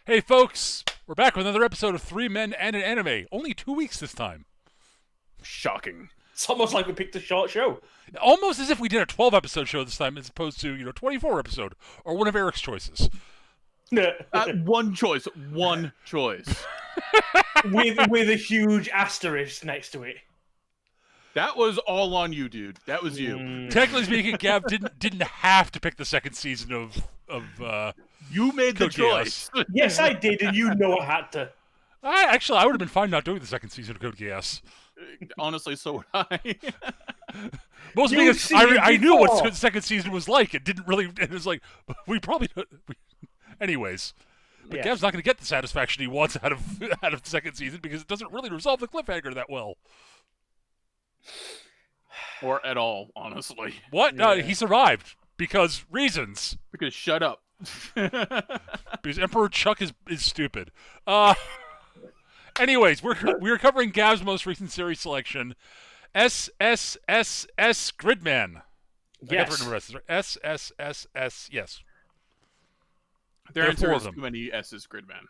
Hey, folks, we're back with another episode of Three Men and an Anime. Only 2 weeks this time. Shocking. It's almost like we picked a short show. Almost as if we did a 12-episode show this time as opposed to, 24-episode, or one of Eric's choices. One choice. with a huge asterisk next to it. That was all on you, dude. That was you. Technically speaking, Gav didn't have to pick the second season of You made the Code choice. Yes, I did, and you know I had to. I would have been fine not doing the second season of Code Geass. Honestly, so would I. Mostly You've because seen it I knew what before. the second season was like. It didn't really. It was like we probably. Anyways, but Yeah. Gav's not going to get the satisfaction he wants out of the second season because it doesn't really resolve the cliffhanger that well. Or at all, honestly. What? No, Yeah. he survived because reasons. Because shut up. Because Emperor Chuck is stupid. Anyways, we're covering Gav's most recent series selection, SSSS Gridman. I got the Yes. number S's, right? SSSS. Yes. There There are four are of them. too many S's, Gridman.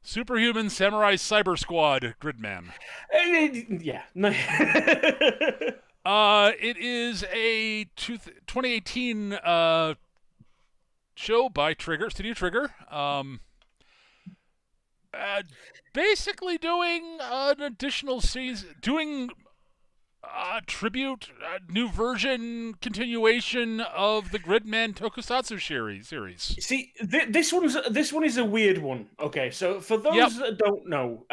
Superhuman Samurai Cyber Squad Gridman. Yeah. It is a 2018 show by Studio Trigger. Basically doing an additional season, doing tribute, new version, continuation of the Gridman Tokusatsu series. See, this one is a weird one. Okay, so for those that don't know,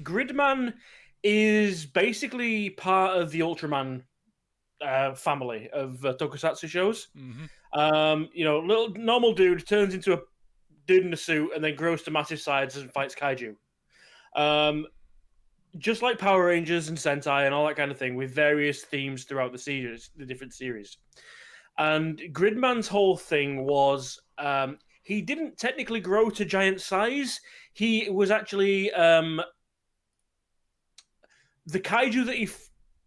Gridman is basically part of the Ultraman family of Tokusatsu shows. Mm-hmm. Little normal dude turns into a dude in a suit and then grows to massive size and fights kaiju. Just like Power Rangers and Sentai and all that kind of thing, with various themes throughout the different series. And Gridman's whole thing was he didn't technically grow to giant size. He was actually the kaiju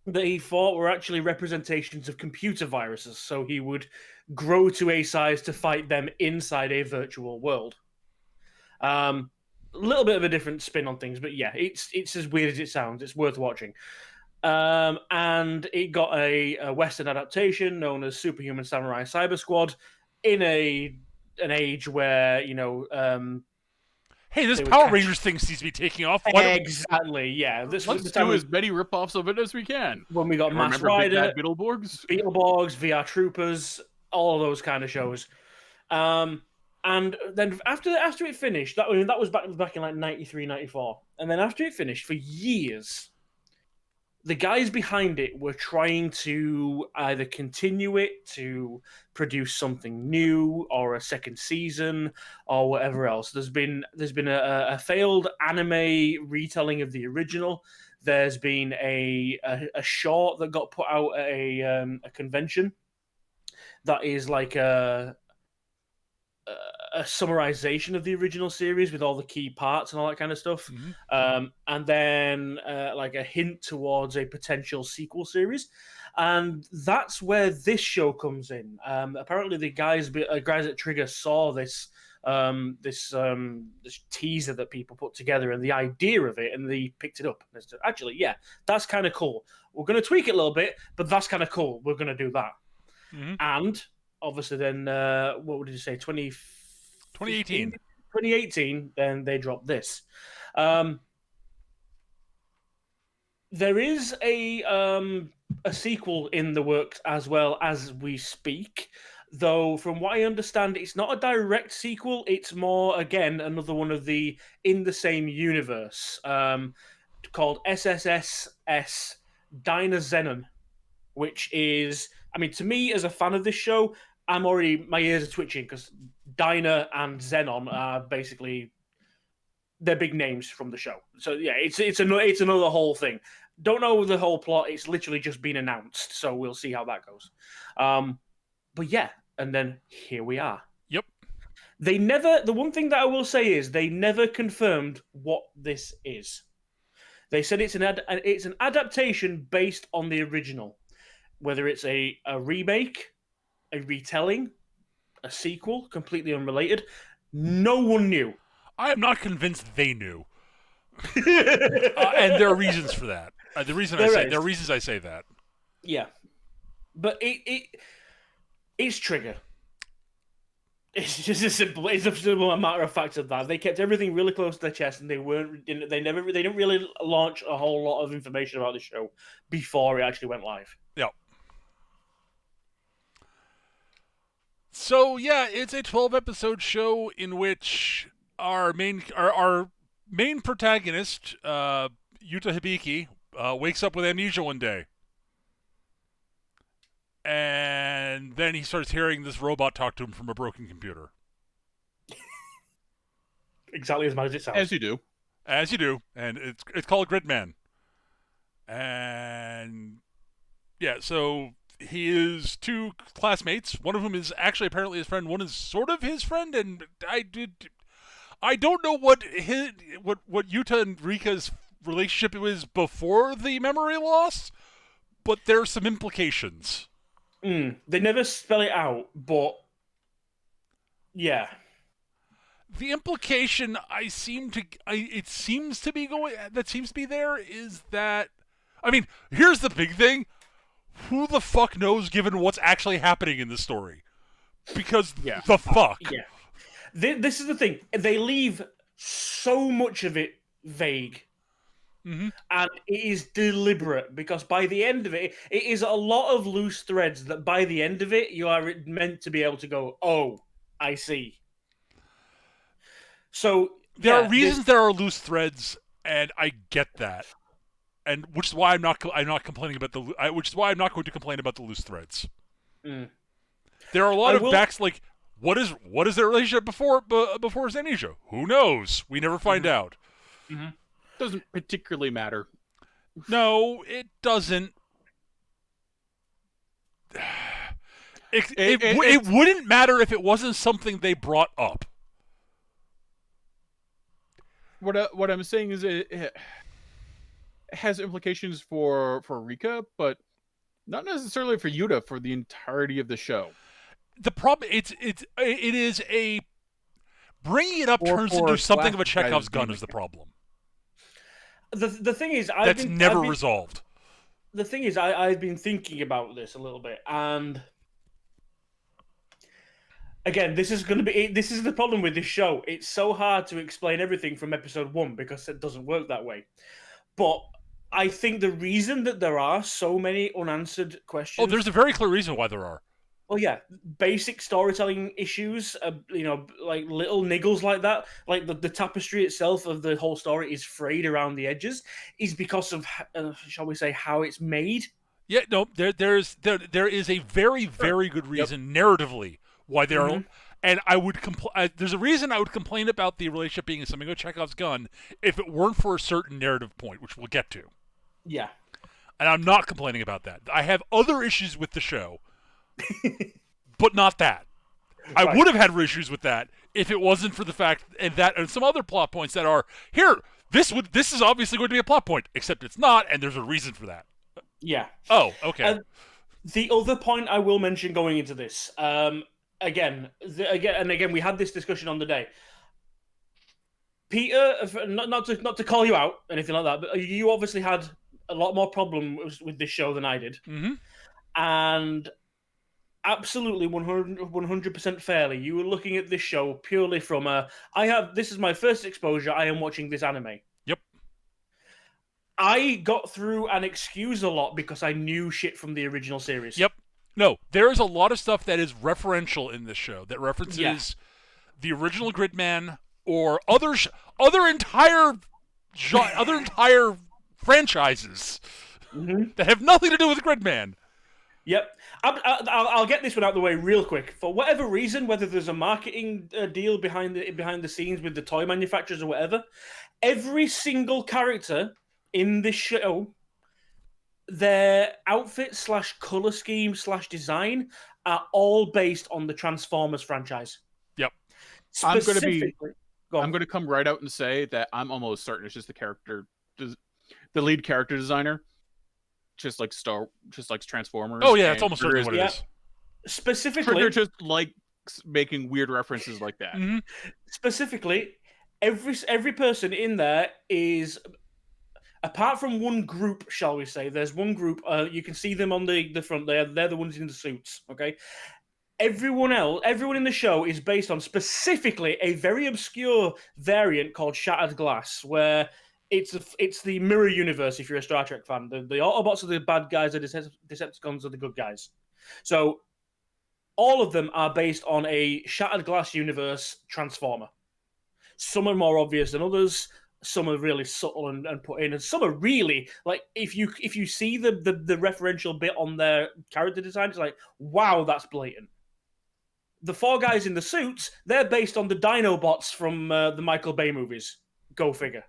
that he fought were actually representations of computer viruses. So he would grow to a size to fight them inside a virtual world. A little bit of a different spin on things, but yeah, it's as weird as it sounds. It's worth watching. And it got a Western adaptation known as Superhuman Samurai Cyber Squad in an age where, Hey, this They would Power catch- Rangers thing seems to be taking off. Why don't we- exactly, yeah. This was Let's the time do as many ripoffs of it as we can. when we got Mass Remember Big Rider, Bad Beetleborgs? Beetleborgs, VR Troopers, all those kind of shows. And then after it finished, that was back in like 93, 94. And then after it finished, for years, the guys behind it were trying to either continue it, to produce something new, or a second season, or whatever else. There's been a failed anime retelling of the original. There's been a short that got put out at a convention that is like a summarization of the original series with all the key parts and all that kind of stuff. Mhm. And then like a hint towards a potential sequel series. And that's where this show comes in. Apparently the guys at Trigger saw this teaser that people put together and the idea of it, and they picked it up. And said, actually, yeah, that's kind of cool. We're going to tweak it a little bit, but that's kind of cool. We're going to do that. Mhm. And obviously then, what would you say, 2018. 2018, then they dropped this. There is a sequel in the works as well as we speak, though from what I understand, it's not a direct sequel. It's more, again, another one of the in the same universe, called SSSS Dyna-Zenon, which is, I mean, to me as a fan of this show, my ears are twitching because Dyna and Xenon are basically they're big names from the show. So yeah, it's another whole thing. Don't know the whole plot. It's literally just been announced, so we'll see how that goes. But yeah, and then here we are. Yep. The one thing that I will say is they never confirmed what this is. They said it's an adaptation based on the original, whether it's a remake, a retelling, a sequel, completely unrelated. No one knew. I am not convinced they knew. And there are reasons for that. There are reasons I say that. Yeah. But it's Trigger. It's just it's a simple matter of fact of that. They kept everything really close to their chest, and they didn't really launch a whole lot of information about the show before it actually went live. Yeah. So yeah, it's a 12-episode show in which our main protagonist, Yuta Hibiki, wakes up with amnesia one day. And then he starts hearing this robot talk to him from a broken computer. Exactly as much as it sounds. As you do. As you do. And it's called Gridman. And yeah, so he is two classmates. One of whom is actually apparently his friend. One is sort of his friend. And I don't know what Yuta and Rika's relationship was before the memory loss, but there's some implications. They never spell it out, but yeah. The implication it seems to be there is that, I mean, here's the big thing. Who the fuck knows given what's actually happening in this story? Because the fuck. Yeah. This is the thing. They leave so much of it vague. Mm-hmm. And it is deliberate because by the end of it, it is a lot of loose threads that by the end of it, you are meant to be able to go, oh, I see. So there are reasons there are loose threads, and I get that, and which is why I'm not complaining about which is why I'm not going to complain about the loose threads. There are a lot of backs like what is their relationship before his amnesia? Who knows? We never find out. Mm-hmm. Doesn't particularly matter. No, it doesn't. It wouldn't matter if it wasn't something they brought up. What I'm saying is it has implications for Rika, but not necessarily for Yuta for the entirety of the show. The problem it is a bringing it up turns into something of a Chekhov's gun is the problem. The thing is, that's never resolved. The thing is, I've been thinking about this a little bit, and again, this is the problem with this show. It's so hard to explain everything from episode 1 because it doesn't work that way. But I think the reason that there are so many unanswered questions. Oh, there's a very clear reason why there are. Oh yeah, basic storytelling issues, like little niggles like that, like the tapestry itself of the whole story is frayed around the edges, is because of, shall we say, how it's made. Yeah, no, there is a very, very good reason narratively why there are, and I would there's a reason I would complain about the relationship being something of Chekhov's gun if it weren't for a certain narrative point, which we'll get to. Yeah. And I'm not complaining about that. I have other issues with the show. But not that. I would have had issues with that if it wasn't for the fact and some other plot points that are here. This is obviously going to be a plot point, except it's not, and there's a reason for that. Yeah. Oh, okay. The other point I will mention going into this, again, we had this discussion on the day. Peter, not to call you out anything like that, but you obviously had a lot more problem with this show than I did, and. Absolutely, 100% fairly. You were looking at this show purely from this is my first exposure. I am watching this anime. Yep. I got through and excuse a lot because I knew shit from the original series. Yep. No, there is a lot of stuff that is referential in this show that references the original Gridman or other entire franchises that have nothing to do with Gridman. Yep. I'll get this one out of the way real quick. For whatever reason, whether there's a marketing deal behind the scenes with the toy manufacturers or whatever, every single character in this show, their outfit / color scheme / design are all based on the Transformers franchise. Yep. I'm going to come right out and say that I'm almost certain it's just the lead character designer. Just like Transformers. Oh yeah, it's almost certainly what it is. Specifically, Trigger just like making weird references like that. Mm-hmm. Specifically, every person in there is, apart from one group, shall we say, there's one group, you can see them on the front there, they're the ones in the suits, okay? Everyone in the show is based on specifically a very obscure variant called Shattered Glass, where it's the mirror universe, if you're a Star Trek fan. The Autobots are the bad guys, the Decepticons are the good guys. So all of them are based on a Shattered Glass universe Transformer. Some are more obvious than others. Some are really subtle and put in, and some are really like, if you see the referential bit on their character design, it's like, wow, that's blatant. The 4 guys in the suits, they're based on the Dinobots from the Michael Bay movies. Go figure.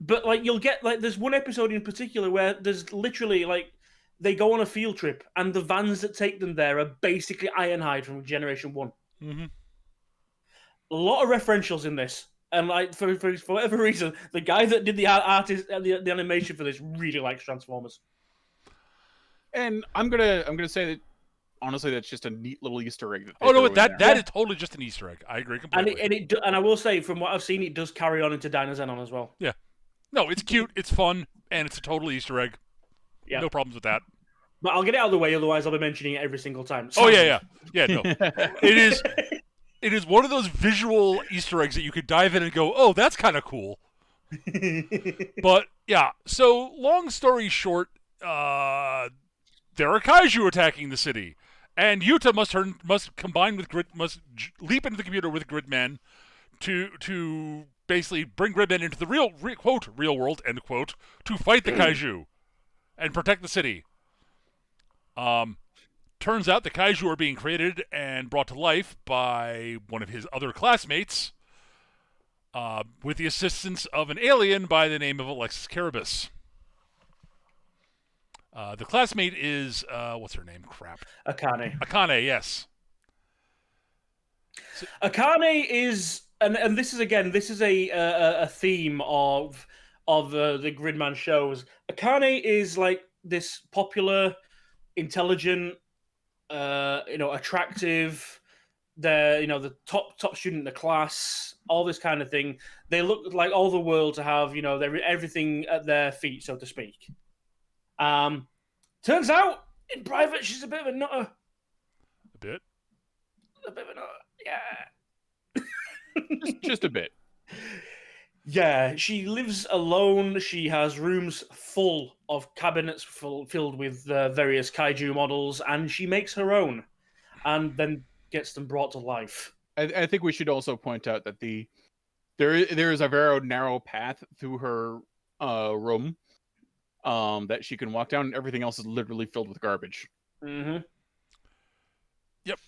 But like, you'll get like, there's one episode in particular where there's literally like, they go on a field trip and the vans that take them there are basically Ironhide from Generation 1. Mm-hmm. A lot of referentials in this. And like, for whatever reason, the guy that did the animation for this really likes Transformers. And I'm gonna say that honestly, that's just a neat little Easter egg. That is totally just an Easter egg. I agree completely. And I will say, from what I've seen, it does carry on into Dinosaur as well. Yeah. No, it's cute, it's fun, and it's a total Easter egg. Yeah. No problems with that. But I'll get it out of the way, otherwise I'll be mentioning it every single time. Oh, yeah. No. It is one of those visual Easter eggs that you could dive in and go, oh, that's kind of cool. But, yeah, so long story short, there are kaiju attacking the city. And Yuta must leap into the computer with Gridman to basically bring Gridman into the real world, end quote, to fight the kaiju and protect the city. Turns out the kaiju are being created and brought to life by one of his other classmates, with the assistance of an alien by the name of Alexis Carabas. The classmate is, what's her name? Crap. Akane, yes. So, Akane is, and this is a theme of the Gridman shows. Akane is like this popular, intelligent, attractive, the top student in the class, all this kind of thing. They look like all the world to have, everything at their feet, so to speak. Turns out, in private, she's a bit of a nutter. A bit of a nutter, yeah. just a bit. Yeah, she lives alone. She has rooms full of cabinets filled with various kaiju models, and she makes her own, and then gets them brought to life. I think we should also point out that there is a very narrow path through her room that she can walk down, and everything else is literally filled with garbage. Mm-hmm. Yep.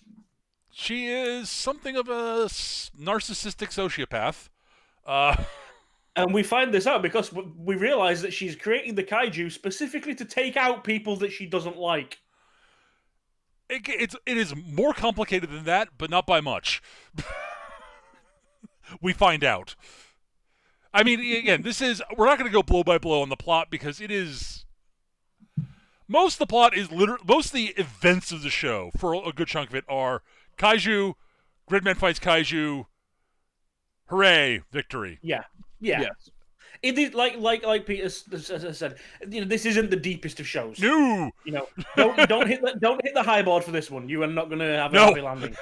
She is something of a narcissistic sociopath. And we find this out because we realize that she's creating the kaiju specifically to take out people that she doesn't like. It is more complicated than that, but not by much. We find out. I mean, again, we're not going to go blow by blow on the plot because it is... Most of the plot is most of the events of the show, for a good chunk of it, are kaiju, Gridman fights kaiju, hooray, victory. Yeah. Yes. It is like Peter said. This isn't the deepest of shows. No. Don't hit the high board for this one. You are not going to have a happy landing.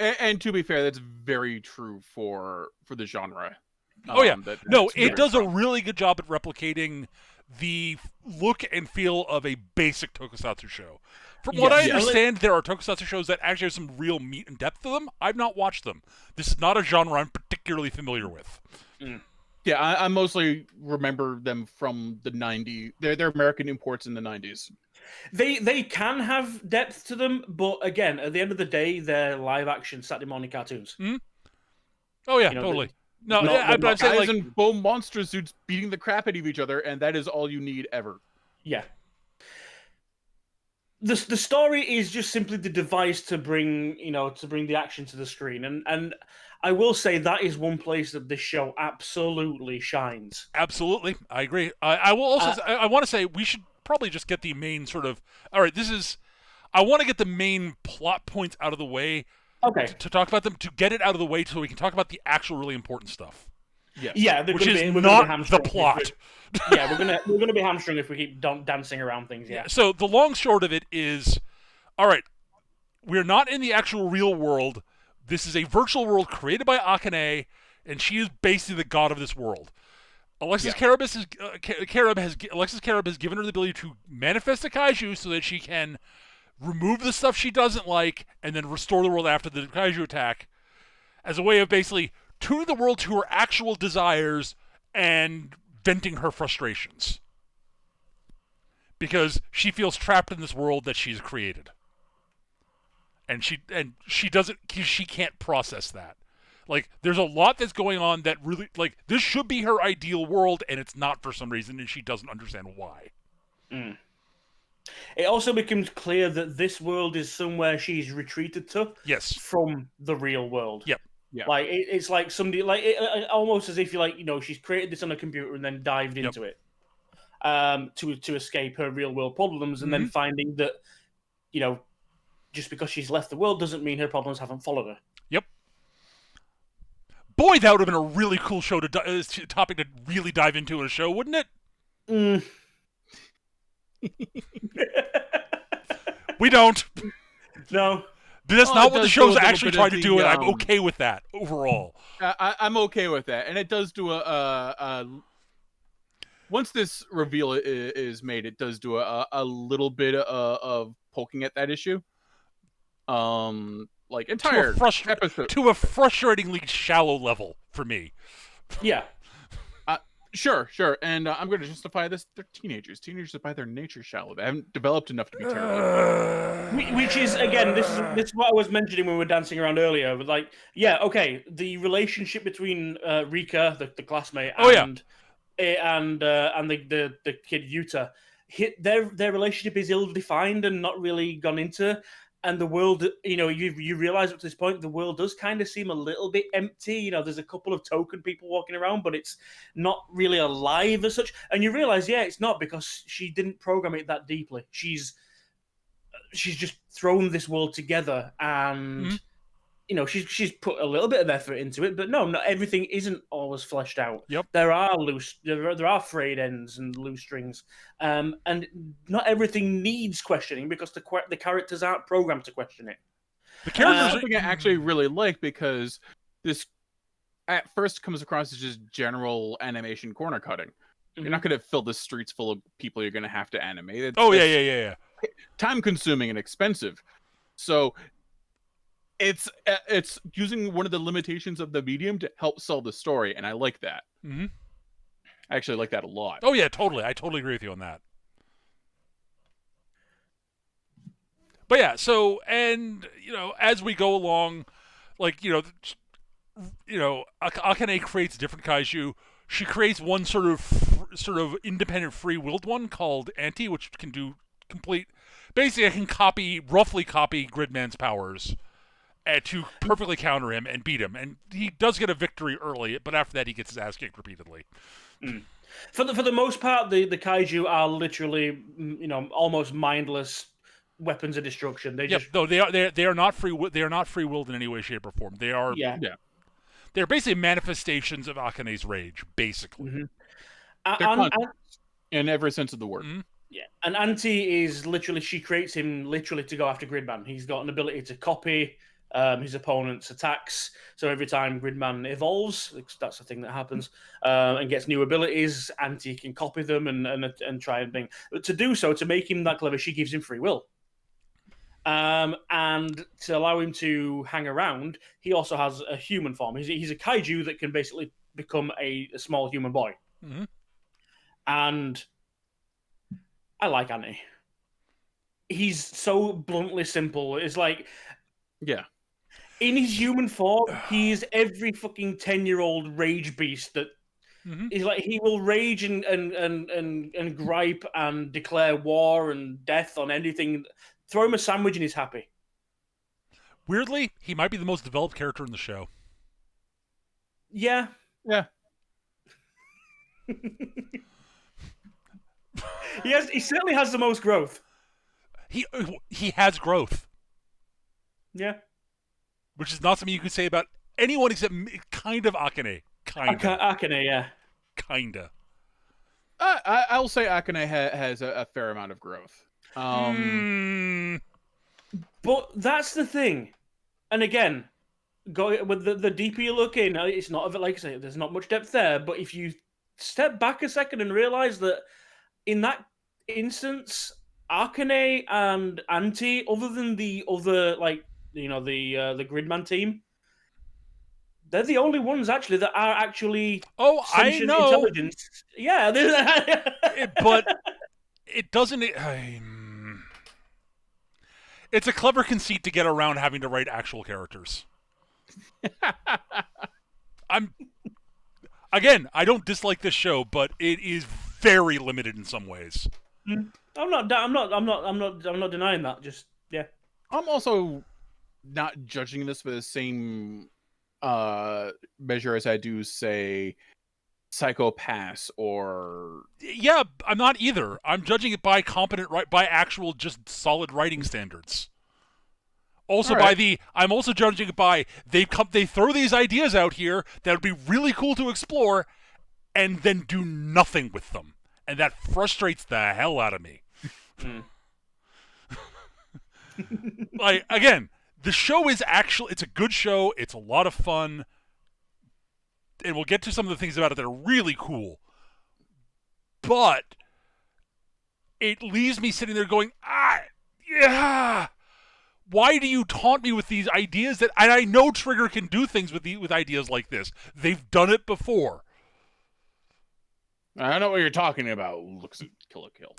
And to be fair, that's very true for the genre. It does a really good job at replicating the look and feel of a basic tokusatsu show. From what I understand, there are tokusatsu shows that actually have some real meat and depth to them. I've not watched them. This is not a genre I'm particularly familiar with. Mm. Yeah, I mostly remember them from the 90s. They're American imports in the 90s. They can have depth to them, but again, at the end of the day, they're live-action Saturday morning cartoons. Mm-hmm. Oh, yeah, totally. I'm saying guys in full monster suits beating the crap out of each other, and that is all you need ever. Yeah. The story is just simply the device to bring the action to the screen, and I will say that is one place that this show absolutely shines. Absolutely, I agree. I will also I want to say we should probably just get the main sort of. All right, I want to get the main plot points out of the way. Okay. To talk about them, to get it out of the way, so we can talk about the actual really important stuff. Yes. Yeah, which is not the plot. Yeah, we're gonna be hamstrung if we keep dancing around things. Yeah. So the long short of it is, all right, we're not in the actual real world. This is a virtual world created by Akane, and she is basically the god of this world. Alexis Carib has given her the ability to manifest a kaiju so that she can remove the stuff she doesn't like and then restore the world after the kaiju attack, as a way of basically tuning the world to her actual desires and venting her frustrations. Because she feels trapped in this world that she's created. And she can't process that. Like, there's a lot that's going on that really, like, this should be her ideal world, and it's not for some reason, and she doesn't understand why. Mm. It also becomes clear that this world is somewhere she's retreated to. Yes. From the real world. Yep. Yeah. Like, it's like somebody, like, almost as if you like, she's created this on a computer and then dived into it, to escape her real world problems, and then finding that, just because she's left the world doesn't mean her problems haven't followed her. Yep. Boy, that would have been a really cool show topic to really dive into in a show, wouldn't it? Mm. We don't. No. But that's not what the show's actually trying to do, and I'm okay with that overall. I'm okay with that, and it does do once this reveal is made, it does do a little bit of poking at that issue. Like entire episode to a frustratingly shallow level for me. Yeah. Sure, and I'm going to justify this. They're teenagers. Teenagers are by their nature shallow. They haven't developed enough to be terrible. Which is, again, this is what I was mentioning when we were dancing around earlier. But like, yeah, okay, the relationship between Rika, the classmate, and the kid Yuta, their relationship is ill-defined and not really gone into. And the world, you realize up to this point, the world does kind of seem a little bit empty. There's a couple of token people walking around, but it's not really alive as such. And you realize, it's not, because she didn't program it that deeply. She's just thrown this world together, and she's put a little bit of effort into it. But no, not everything isn't always fleshed out. Yep. There are frayed ends and loose strings, and not everything needs questioning because the characters aren't programmed to question it. The characters something I actually really like, because this at first comes across as just general animation corner cutting. You're not going to fill the streets full of people you're going to have to animate. Yeah. Time consuming and expensive. So it's using one of the limitations of the medium to help sell the story, and I like that. Mm-hmm. I actually like that a lot. Oh yeah, totally. I totally agree with you on that. But yeah, so, and as we go along, like Akane creates different kaiju. She creates one sort of independent, free-willed one called Anti, which can do basically, I can roughly copy Gridman's powers. To perfectly counter him and beat him, and he does get a victory early, but after that he gets his ass kicked repeatedly. For the most part, the kaiju are literally almost mindless weapons of destruction. They are not free. They are not free willed in any way, shape, or form. They are They're basically manifestations of Akane's rage, basically. In every sense of the word. Mm-hmm. Yeah, and Anti is literally, she creates him literally to go after Gridman. He's got an ability to copy his opponent's attacks. So every time Gridman evolves, that's the thing that happens, and gets new abilities, Anti can copy them and try and bring. But to do so, to make him that clever, she gives him free will. And to allow him to hang around, he also has a human form. He's a kaiju that can basically become a small human boy. Mm-hmm. And I like Anti. He's so bluntly simple. It's like, in his human form, he's every fucking 10-year-old rage beast that is like, he will rage and gripe and declare war and death on anything. Throw him a sandwich and he's happy. Weirdly, he might be the most developed character in the show. Yeah. He certainly has the most growth. He has growth, Yeah. which is not something you could say about anyone except kind of Akane. Akane, yeah. Kinda. I'll say Akane has a fair amount of growth. But that's the thing. And again, with the deeper you look in, it's not, like I say, there's not much depth there. But if you step back a second and realize that in that instance, Akane and Anti, other than the other, like, the Gridman team, they're the only ones actually that are actually I know intelligence. Yeah, but it doesn't. It's a clever conceit to get around having to write actual characters. I don't dislike this show, but it is very limited in some ways. I'm not denying that. Just yeah. I'm also not judging this with the same measure as I do, say, Psycho Pass or... Yeah, I'm not either. I'm judging it by by actual just solid writing standards. Also I'm also judging it by they throw these ideas out here that would be really cool to explore and then do nothing with them. And that frustrates the hell out of me. Like, again, the show is it's a good show. It's a lot of fun. And we'll get to some of the things about it that are really cool. But it leaves me sitting there going, yeah. Why do you taunt me with these ideas and I know Trigger can do things with ideas like this. They've done it before. I don't know what you're talking about. Looks at Kill la Kill.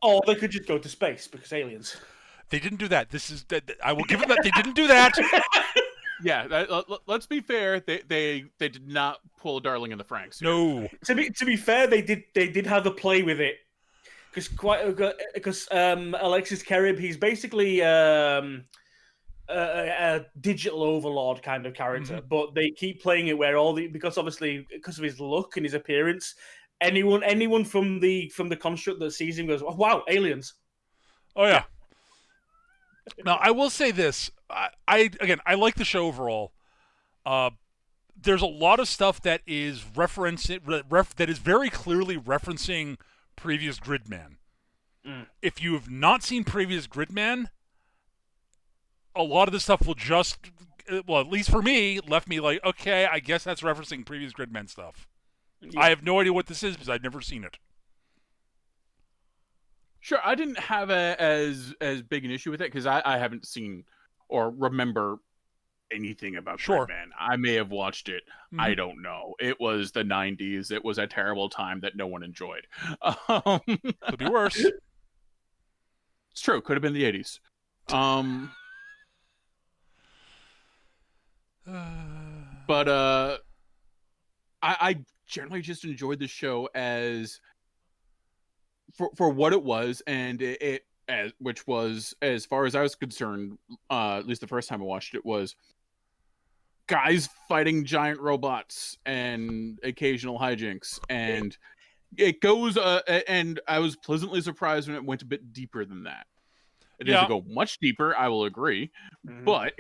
Or they could just go to space because aliens. They didn't do that. I will give them that. They didn't do that. Yeah, let's be fair. They did not pull Darling in the Franxx. No. To be fair, they did have a play with it because Alexis Kerib, he's basically a digital overlord kind of character, but they keep playing it where because of his look and his appearance, anyone from the construct that sees him goes, oh, wow, aliens. Oh yeah. Now I will say this: I like the show overall. There's a lot of stuff that is that is very clearly referencing previous Gridman. If you have not seen previous Gridman, a lot of this stuff will just, well, at least for me, left me like, okay, I guess that's referencing previous Gridman stuff. Yeah. I have no idea what this is because I've never seen it. Sure, I didn't have as big an issue with it because I haven't seen or remember anything about Gridman. I may have watched it. I don't know. It was the 90s. It was a terrible time that no one enjoyed. Could be worse. It's true. Could have been the 80s. But I generally just enjoyed the show as for what it was, and which was, as far as I was concerned, at least the first time I watched it, was guys fighting giant robots and occasional hijinks, and it goes and I was pleasantly surprised when it went a bit deeper than that. It doesn't go much deeper, I will agree, but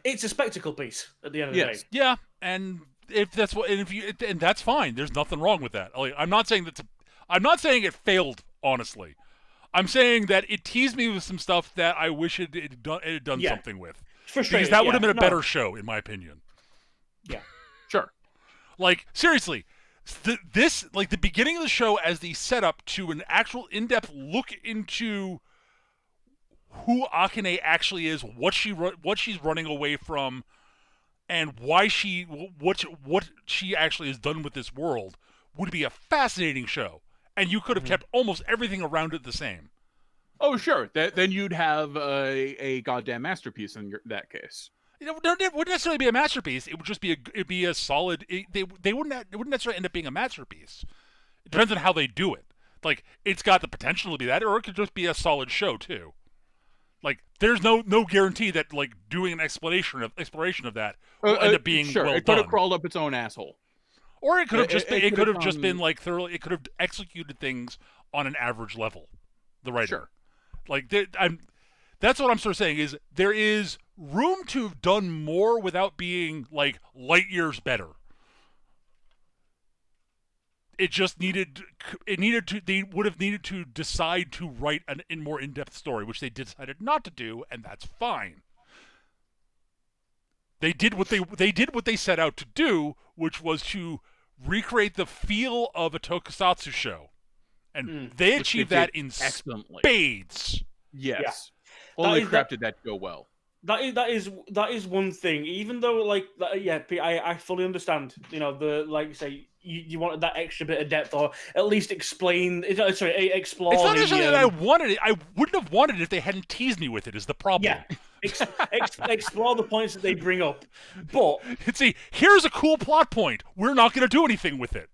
it's a spectacle piece at the end of the day. Yeah, and if that's what, and that's fine. There's nothing wrong with that. Like, I'm not saying it failed. Honestly, I'm saying that it teased me with some stuff that I wish it had done something with. Because that would have been a better show, in my opinion. Yeah, sure. Like, seriously, this, like, the beginning of the show as the setup to an actual in-depth look into who Akane actually is, what she's running away from, and why what she actually has done with this world would be a fascinating show. And you could have kept almost everything around it the same. Oh, sure. Then you'd have a goddamn masterpiece in that case. It wouldn't necessarily be a masterpiece. It would just be a solid. It wouldn't necessarily end up being a masterpiece. It depends on how they do it. Like, it's got the potential to be that, or it could just be a solid show too. Like, there's no guarantee that, like, doing an exploration of that will end up being well done. It could have crawled up its own asshole. Or it could have just been. It could have just been gone- like thoroughly. It could have executed things on an average level. The writer, Sure. like that's what I'm sort of saying is there is room to have done more without being like light years better. It just needed. It needed to. They would have needed to decide to write a more in-depth story, which they decided not to do, and that's fine. They did what they set out to do, which was to recreate the feel of a tokusatsu show, and they achieved that in excellently. spades. Yes. Holy crap, did that go well? That is one thing. Even though, like, I fully understand. You know, like you say, you wanted that extra bit of depth, or at least explain. Explore. It's not necessarily that I wanted it. I wouldn't have wanted it if they hadn't teased me with it. Is the problem? Yeah. Explore the points that they bring up, but see, here's a cool plot point. We're not going to do anything with it.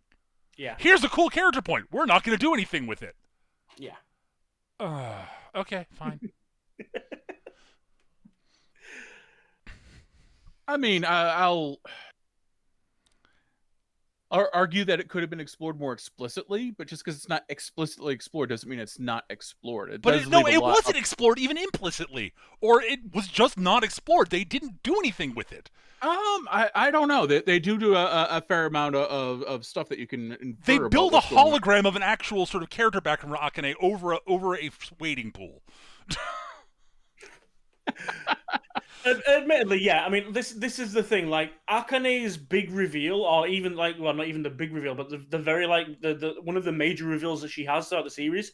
Yeah. Here's a cool character point. We're not going to do anything with it. Yeah. Okay, fine. I mean, I'll argue that it could have been explored more explicitly, but just because it's not explicitly explored doesn't mean it's not explored. It wasn't explored even implicitly, or it was just not explored. They didn't do anything with it. I don't know. They do a fair amount of stuff that you can infer. They build a hologram of an actual sort of character background from Akane over a wading pool. Admittedly, yeah. I mean, this is the thing. Like, Akane's big reveal, or even like, well, not even the big reveal, but the very like the one of the major reveals that she has throughout the series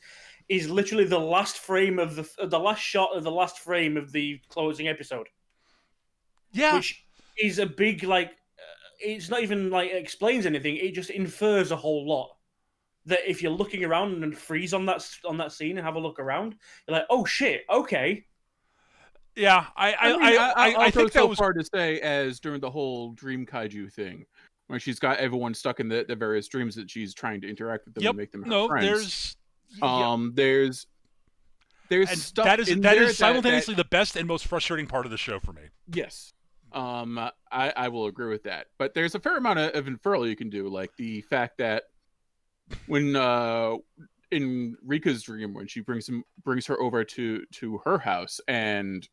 is literally the last frame of the last shot of the last frame of the closing episode. Yeah, which is a big like. It's not even like it explains anything. It just infers a whole lot. That if you're looking around and freeze on that scene and have a look around, you're like, oh shit, okay. Yeah, I think that so was far to say as during the whole Dream Kaiju thing, where she's got everyone stuck in the various dreams that she's trying to interact with them and make them her friends. There's stuff that is that simultaneously the best and most frustrating part of the show for me. Yes, I will agree with that. But there's a fair amount of inferral you can do, like the fact that when in Rika's dream, when she brings her over to her house and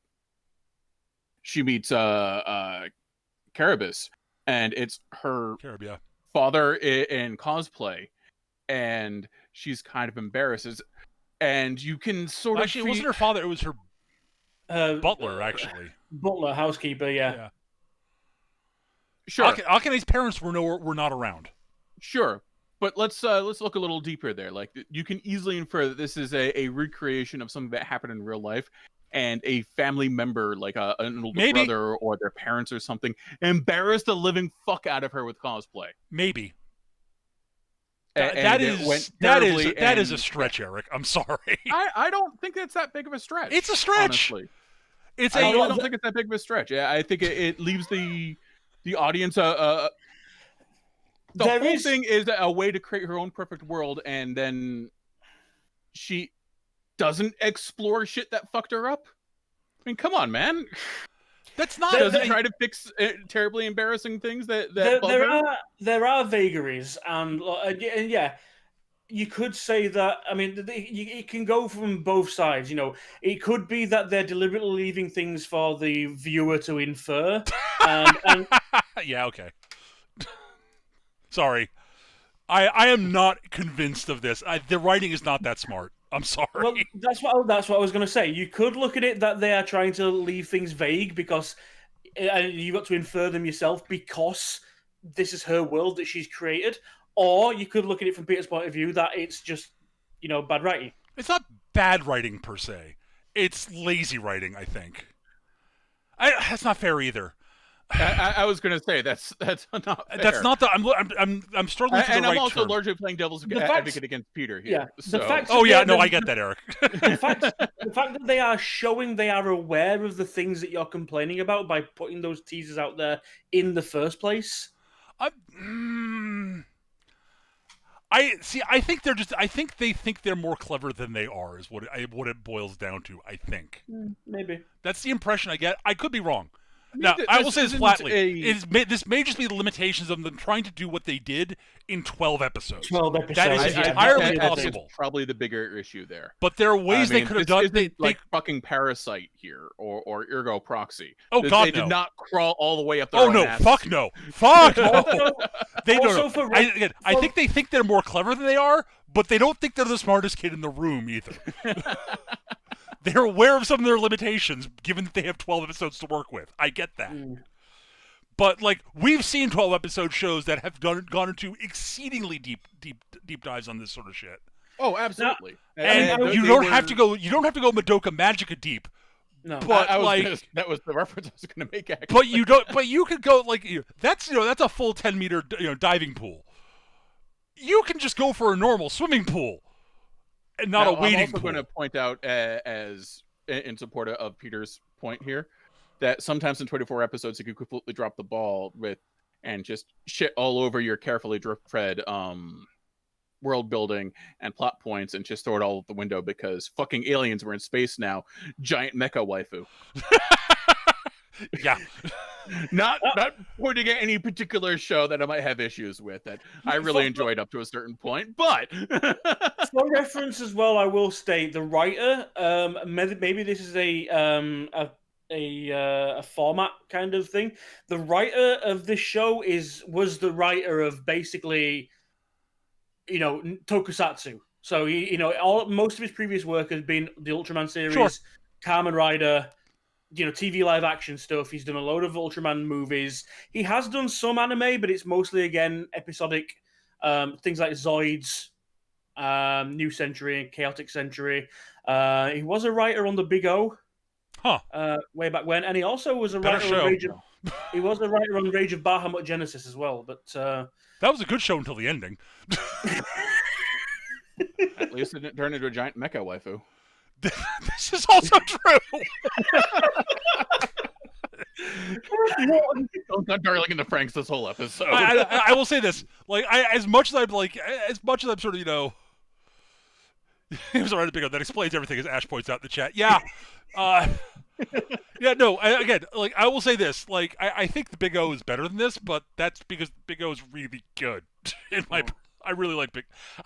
she meets Carabas, and it's her father in cosplay, and she's kind of embarrassed, and you can sort of it wasn't her father; it was her butler, actually. Butler, housekeeper, yeah. Sure. Akane's parents were not around. Sure. But let's look a little deeper there. Like, you can easily infer that this is a recreation of something that happened in real life, and a family member, like an older brother or their parents or something, embarrassed the living fuck out of her with cosplay. Maybe. That is a stretch, Eric. I'm sorry. I don't think it's that big of a stretch. It's a stretch. Honestly. I don't think it's that big of a stretch. Yeah, I think it leaves the audience the whole thing is a way to create her own perfect world, and then she doesn't explore shit that fucked her up. I mean, come on, man. That's not. Doesn't try to fix terribly embarrassing things that there are vagaries, and yeah, you could say that. I mean, it can go from both sides. You know, it could be that they're deliberately leaving things for the viewer to infer. And yeah, okay. Sorry, I am not convinced of this. The writing is not that smart. I'm sorry. Well, that's what I was going to say. You could look at it that they are trying to leave things vague because you've got to infer them yourself because this is her world that she's created. Or you could look at it from Peter's point of view that it's just, bad writing. It's not bad writing per se. It's lazy writing, I think. That's not fair either. I was going to say that's not fair. That's not the. I'm struggling for the right term. And I'm also largely playing devil's advocate against Peter here. Yeah. So. I get that, Eric. the fact that they are showing they are aware of the things that you're complaining about by putting those teasers out there in the first place. I think they're just. I think they think they're more clever than they are. Is what it boils down to. I think. Maybe that's the impression I get. I could be wrong. Now, I will say this flatly. A... This may just be the limitations of them trying to do what they did in 12 episodes. 12 episodes. That is yeah, entirely I possible. think it's probably the bigger issue there. But there are ways they could have done it. Like fucking Parasite here, or Ergo Proxy. Oh, God, They no. did not crawl all the way up their Oh, own no. asses. Fuck no. Fuck no. Also I think they think they're more clever than they are, but they don't think they're the smartest kid in the room either. They're aware of some of their limitations, given that they have 12 episodes to work with. I get that. But, like, we've seen 12-episode shows that have gone into exceedingly deep dives on this sort of shit. Oh, absolutely. And you don't have to go Madoka Magica deep. No, but that was the reference I was going to make. Actually. But you don't. But you could go that's a full 10-meter diving pool. You can just go for a normal swimming pool, and not a wading pool. I'm also going to point out, as in support of Peter's point here, that sometimes in 24 episodes you could completely drop the ball and just shit all over your carefully drip-fed world building and plot points and just throw it all out the window because fucking aliens were in space now. Giant mecha waifu. Yeah. Not pointing at any particular show that I might have issues with that I really enjoyed up to a certain point, but for reference as well, I will state the writer. Maybe this is a format kind of thing. The writer of this show was the writer of basically, Tokusatsu. So most of his previous work has been the Ultraman series, sure. Kamen Rider, TV live action stuff. He's done a load of Ultraman movies. He has done some anime, but it's mostly again episodic. Things like Zoids, New Century, Chaotic Century. He was a writer on the Big O. Way back when, and he also was a writer on Rage of. He was a writer on Rage of Bahamut Genesis as well, but that was a good show until the ending. At least it didn't turn into a giant mecha waifu. This is also true. Don't darling in the Franks this whole episode. I will say this: as much as I'm sort of he was already big on that explains everything as Ash points out in the chat. Yeah. Yeah, no, again, I will say this, I think the Big O is better than this, but that's because Big O is really good. I really like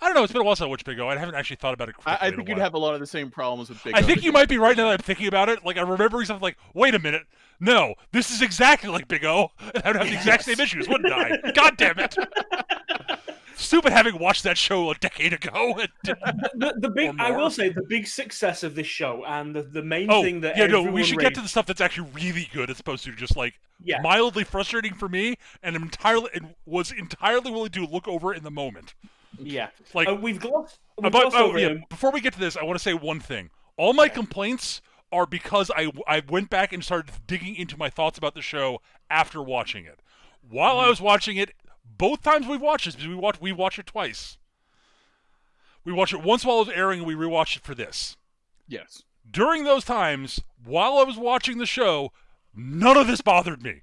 I don't know, it's been a while since I watched Big O. I haven't actually thought about it I think you'd have a lot of the same problems with Big O. I think you might be right now that I'm thinking about it. I'm remembering something wait a minute, no, this is exactly like Big O, and I would have the exact same issues, wouldn't I? God damn it. Stupid having watched that show a decade ago. I will say the big success of this show and the main thing that we should get to the stuff that's actually really good as opposed to just mildly frustrating for me and was entirely willing to look over in the moment. Yeah, we've glossed over him. Before we get to this, I want to say one thing. All my complaints are because I went back and started digging into my thoughts about the show after watching it. While I was watching it, both times we've watched this, because we watched it twice. We watched it once while it was airing, and we rewatched it for this. Yes. During those times, while I was watching the show, none of this bothered me.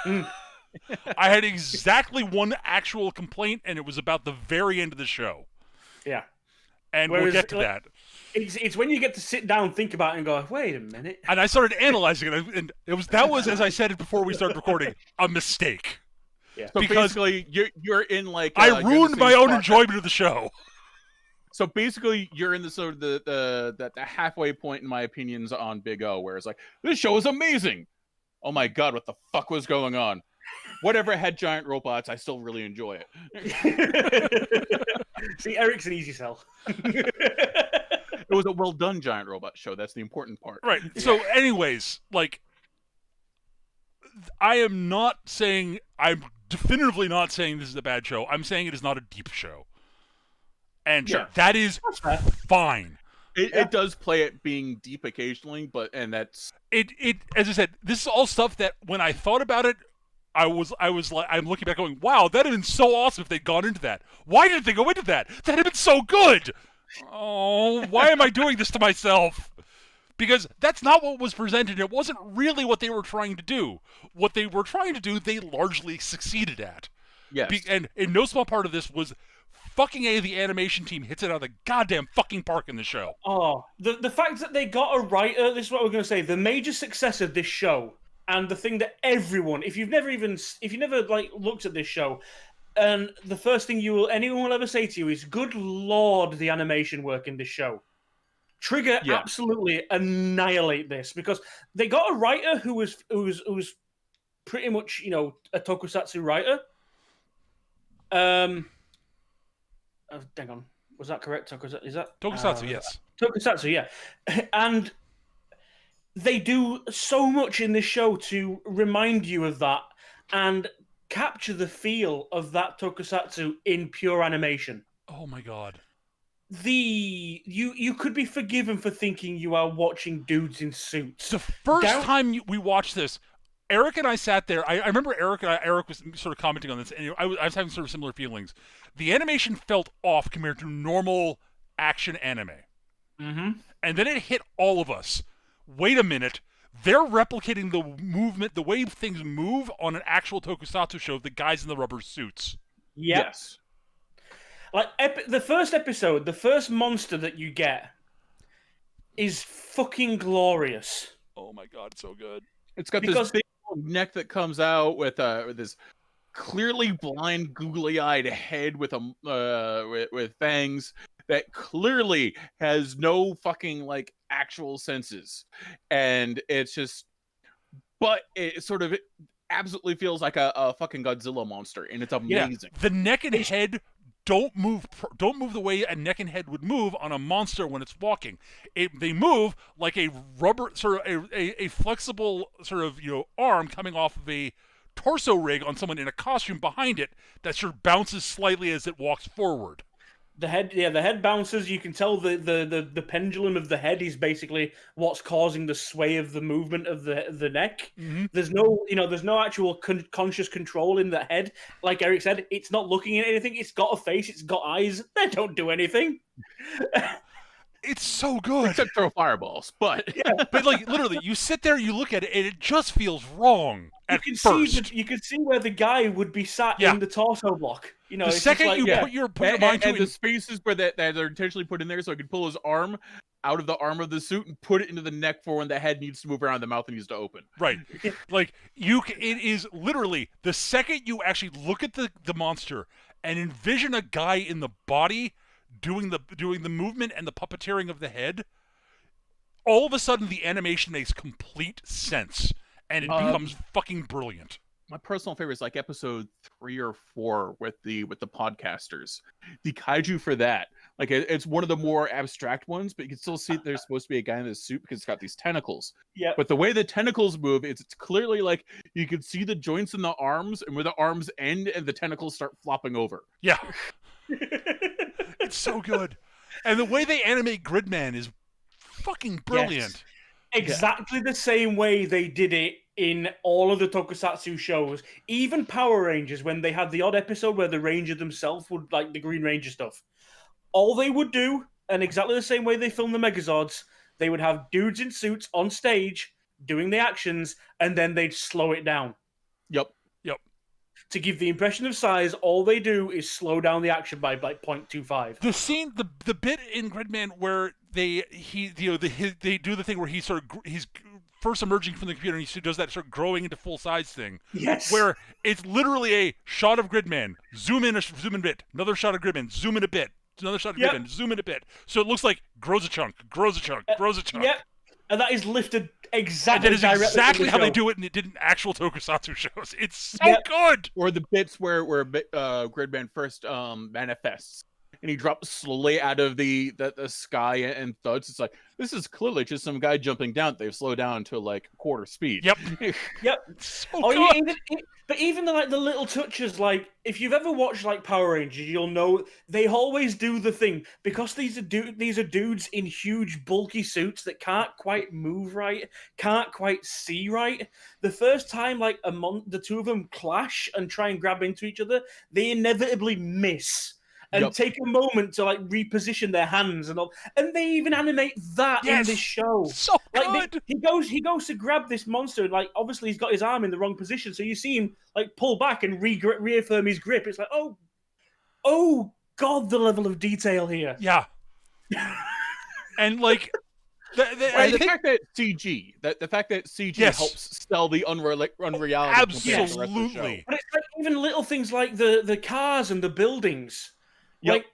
I had exactly one actual complaint, and it was about the very end of the show. Yeah. And we'll get to that. It's when you get to sit down, think about it, and go, wait a minute. And I started analyzing it, and that was, as I said before we started recording, a mistake. Yeah. So because basically, you're in I ruined my own enjoyment of the show. So basically, you're in the sort of the halfway point in my opinions on Big O, where it's this show is amazing. Oh my god, what the fuck was going on? Whatever had giant robots, I still really enjoy it. See, Eric's an easy sell. It was a well done giant robot show. That's the important part. Right. So, anyways, I am not saying I'm definitively not saying this is a bad show. I'm saying it is not a deep show. And that is fine. It does play at being deep occasionally, that's it as I said, this is all stuff that when I thought about it, I'm looking back going, wow, that'd have been so awesome if they'd gone into that. Why did they go into that? That'd have been so good. Oh, why am I doing this to myself? Because that's not what was presented. It wasn't really what they were trying to do. What they were trying to do, they largely succeeded at. Yes. And in no small part of this was fucking the animation team hits it out of the goddamn fucking park in the show. Oh, the fact that they got a writer, this is what we're going to say, the major success of this show, And the thing that everyone, if you've never like looked at this show, and the first thing anyone will ever say to you is, "Good Lord, the animation work in this show." Trigger absolutely annihilate this, because they got a writer who was pretty much, a tokusatsu writer. Hang on, was that correct? Is that Tokusatsu? Yes. Tokusatsu, yeah. And they do so much in this show to remind you of that and capture the feel of that tokusatsu in pure animation. Oh my god. You could be forgiven for thinking you are watching dudes in suits. The first time we watched this, Eric and I sat there. I remember Eric was sort of commenting on this, and I was having sort of similar feelings. The animation felt off compared to normal action anime. Mm-hmm. And then it hit all of us. Wait a minute. They're replicating the movement, the way things move on an actual tokusatsu show, the guys in the rubber suits. Yep. Yes. Like, the first episode, the first monster that you get is fucking glorious. Oh my god, so good. It's got this big neck that comes out with this clearly blind, googly-eyed head with with fangs that clearly has no fucking like actual senses, and it's just, but it sort of absolutely feels like a fucking Godzilla monster, and it's amazing. Yeah. The neck and head don't move the way a neck and head would move on a monster when it's walking. They move like a rubber, sort of a flexible sort of arm coming off of a torso rig on someone in a costume behind it that sort of bounces slightly as it walks forward. The head bounces. You can tell the pendulum of the head is basically what's causing the sway of the movement of the neck. Mm-hmm. There's no actual conscious control in the head. Like Eric said, it's not looking at anything. It's got a face. It's got eyes. They don't do anything. It's so good. Except throw fireballs, but but like literally, you sit there, you look at it, and it just feels wrong. You can see where the guy would be sat in the torso block. The second you put your mind to it, the spaces where that are intentionally put in there, so I could pull his arm out of the arm of the suit and put it into the neck for when the head needs to move around, the mouth needs to open. Right, like it is literally the second you actually look at the monster and envision a guy in the body doing the movement and the puppeteering of the head, all of a sudden the animation makes complete sense and it becomes fucking brilliant. My personal favorite is like episode 3 or 4 with the podcasters. The kaiju for that, like it's one of the more abstract ones, but you can still see there's supposed to be a guy in this suit because it's got these tentacles. Yeah. But the way the tentacles move, it's clearly like you can see the joints in the arms, and where the arms end and the tentacles start flopping over. Yeah. It's so good. And the way they animate Gridman is fucking brilliant. Yes. Exactly the same way they did it in all of the tokusatsu shows. Even Power Rangers, when they had the odd episode where the Ranger themselves would, like the Green Ranger stuff, all they would do, and exactly the same way they film the Megazords, they would have dudes in suits on stage doing the actions, and then they'd slow it down. Yep. To give the impression of size, all they do is slow down the action by like 0.25. The scene, the bit in Gridman where they do the thing where he's first emerging from the computer and he does that sort of growing into full size thing. Yes. Where it's literally a shot of Gridman, zoom in a bit, another shot of Gridman, zoom in a bit, another shot of Gridman, zoom in a bit. So it looks like grows a chunk. Yep. And that is lifted exactly. And that is exactly how they do it, and it did in actual tokusatsu shows. It's so good. Or the bits where Gridman first manifests, and he drops slowly out of the sky and thuds. It's like, this is clearly just some guy jumping down. They've slowed down to like quarter speed. Yep. So good. But even the little touches, like if you've ever watched like Power Rangers, you'll know they always do the thing, because these are dudes in huge bulky suits that can't quite move right, can't quite see right. The first time like the two of them clash and try and grab into each other, they inevitably miss. And take a moment to like reposition their hands and all, and they even animate that in this show. So good. He goes to grab this monster, and like obviously he's got his arm in the wrong position, so you see him like pull back and reaffirm his grip. It's like, oh god, the level of detail here. Yeah. And like The fact that CG Yes. helps sell the unreality compared to the rest of the show. But it's like even little things like the cars and the buildings. Yep. Like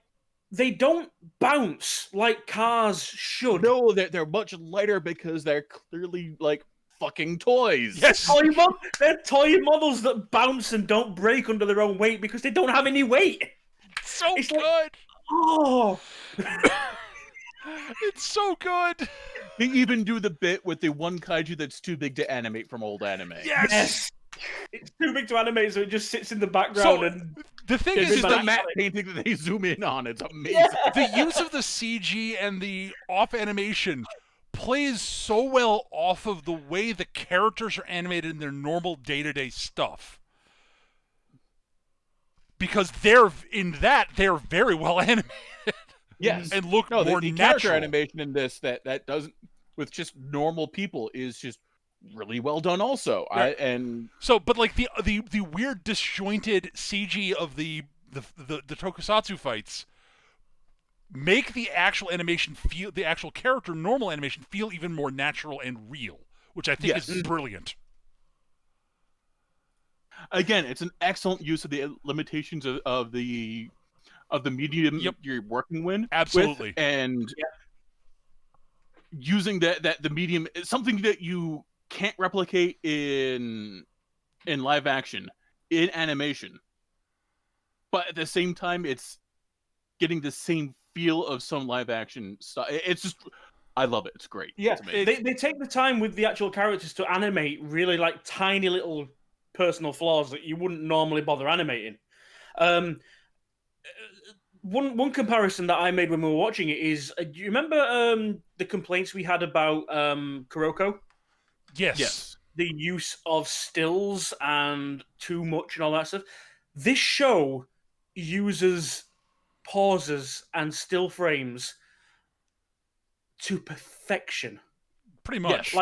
they don't bounce like cars should. No, they're much lighter because they're clearly like fucking toys. Yes. They're toy models that bounce and don't break under their own weight because they don't have any weight. It's good. Like, oh. It's so good. They even do the bit with the one kaiju that's too big to animate from old anime. Yes. It's too big to animate, so it just sits in the background. So, and the thing Is is the that matte painting that they zoom in on. It's amazing. the use of the CG and the off animation plays so well off of the way the characters are animated in their normal day-to-day stuff. Because they're very well animated. Yes. And look No, more the natural. character animation in this that doesn't with just normal people is just really well done also. Right. But like the weird disjointed CG of the tokusatsu fights make the actual animation feel, the actual character normal animation feel even more natural and real, which I think is brilliant. Again, it's an excellent use of the limitations of the medium you're working with. Absolutely. And using the medium is something that you can't replicate in live action, in animation. But at the same time, it's getting the same feel of some live action stuff. It's just, I love it. It's great. Yeah, it's they take the time with the actual characters to animate really like tiny little personal flaws that you wouldn't normally bother animating. One comparison that I made when we were watching it is, do you remember the complaints we had about Kuroko? Yes. The use of stills and too much and all that stuff. This show uses pauses and still frames to perfection. Pretty much.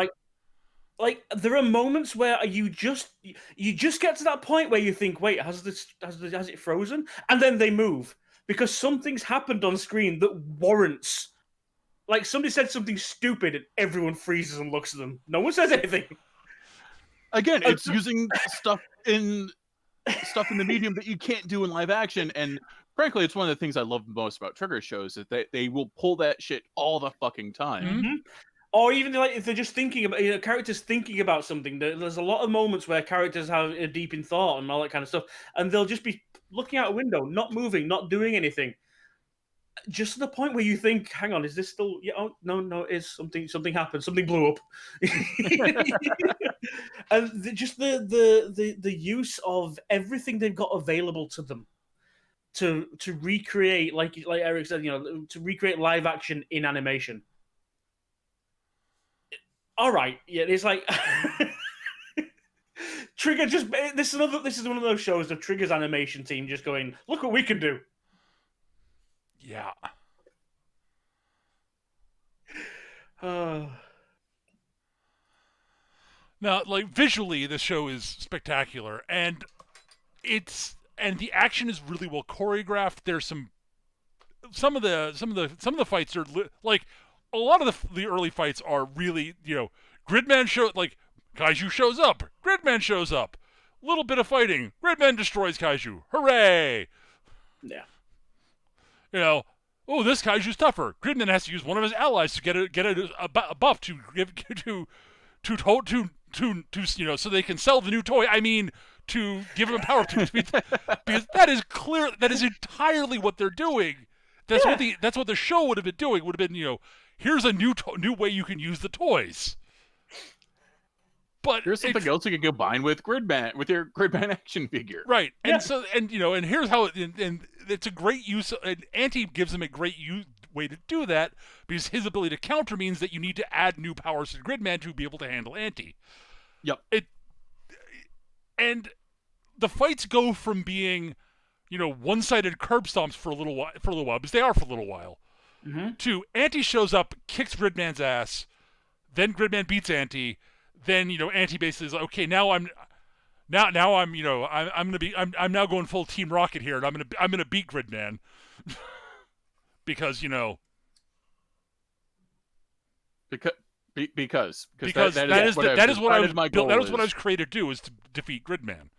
Like there are moments where you just get to that point where you think, wait, has it frozen? And then they move because something's happened on screen that warrants. Like somebody said something stupid and everyone freezes and looks at them. No one says anything. Again, it's using stuff in the medium that you can't do in live action, and frankly, it's one of the things I love most about Trigger shows is that they will pull that shit all the fucking time. Mm-hmm. Or even like if they're just thinking about characters thinking about something. There's a lot of moments where characters have a deep in thought and all that kind of stuff, and they'll just be looking out a window, not moving, not doing anything. Just to the point where you think, hang on, is this still? Yeah, oh no, it's something happened, something blew up, and just the use of everything they've got available to them to recreate, like Eric said, to recreate live action in animation. All right, yeah, it's like Trigger just this is one of those shows, the Trigger's animation team just going, look what we can do. Yeah. Now, like visually, the show is spectacular, and the action is really well choreographed. There's some of the fights are like a lot of the early fights are really Gridman Kaiju shows up, Gridman shows up, little bit of fighting, Gridman destroys Kaiju, hooray! Yeah. Oh, this Kaiju's tougher. Gridman has to use one of his allies to get a buff to give so they can sell the new toy. I mean, to give him power because that is clear. That is entirely what they're doing. That's what the show would have been doing. Would have been here's a new way you can use the toys. But here's something else you can combine with Gridman, with your Gridman action figure. Right. And so and here's how and it's a great use. And Anti gives him a great way to do that because his ability to counter means that you need to add new powers to Gridman to be able to handle Anti. Yep. And the fights go from being, one-sided curb stomps for a little while, because they are for a little while, to Anti shows up, kicks Gridman's ass, then Gridman beats Anti. Then Anti basically is like, okay, now I'm now I'm I'm now going full Team Rocket here, and I'm gonna beat Gridman because Because that is what I was my goal. That is what I was created to do, is to defeat Gridman.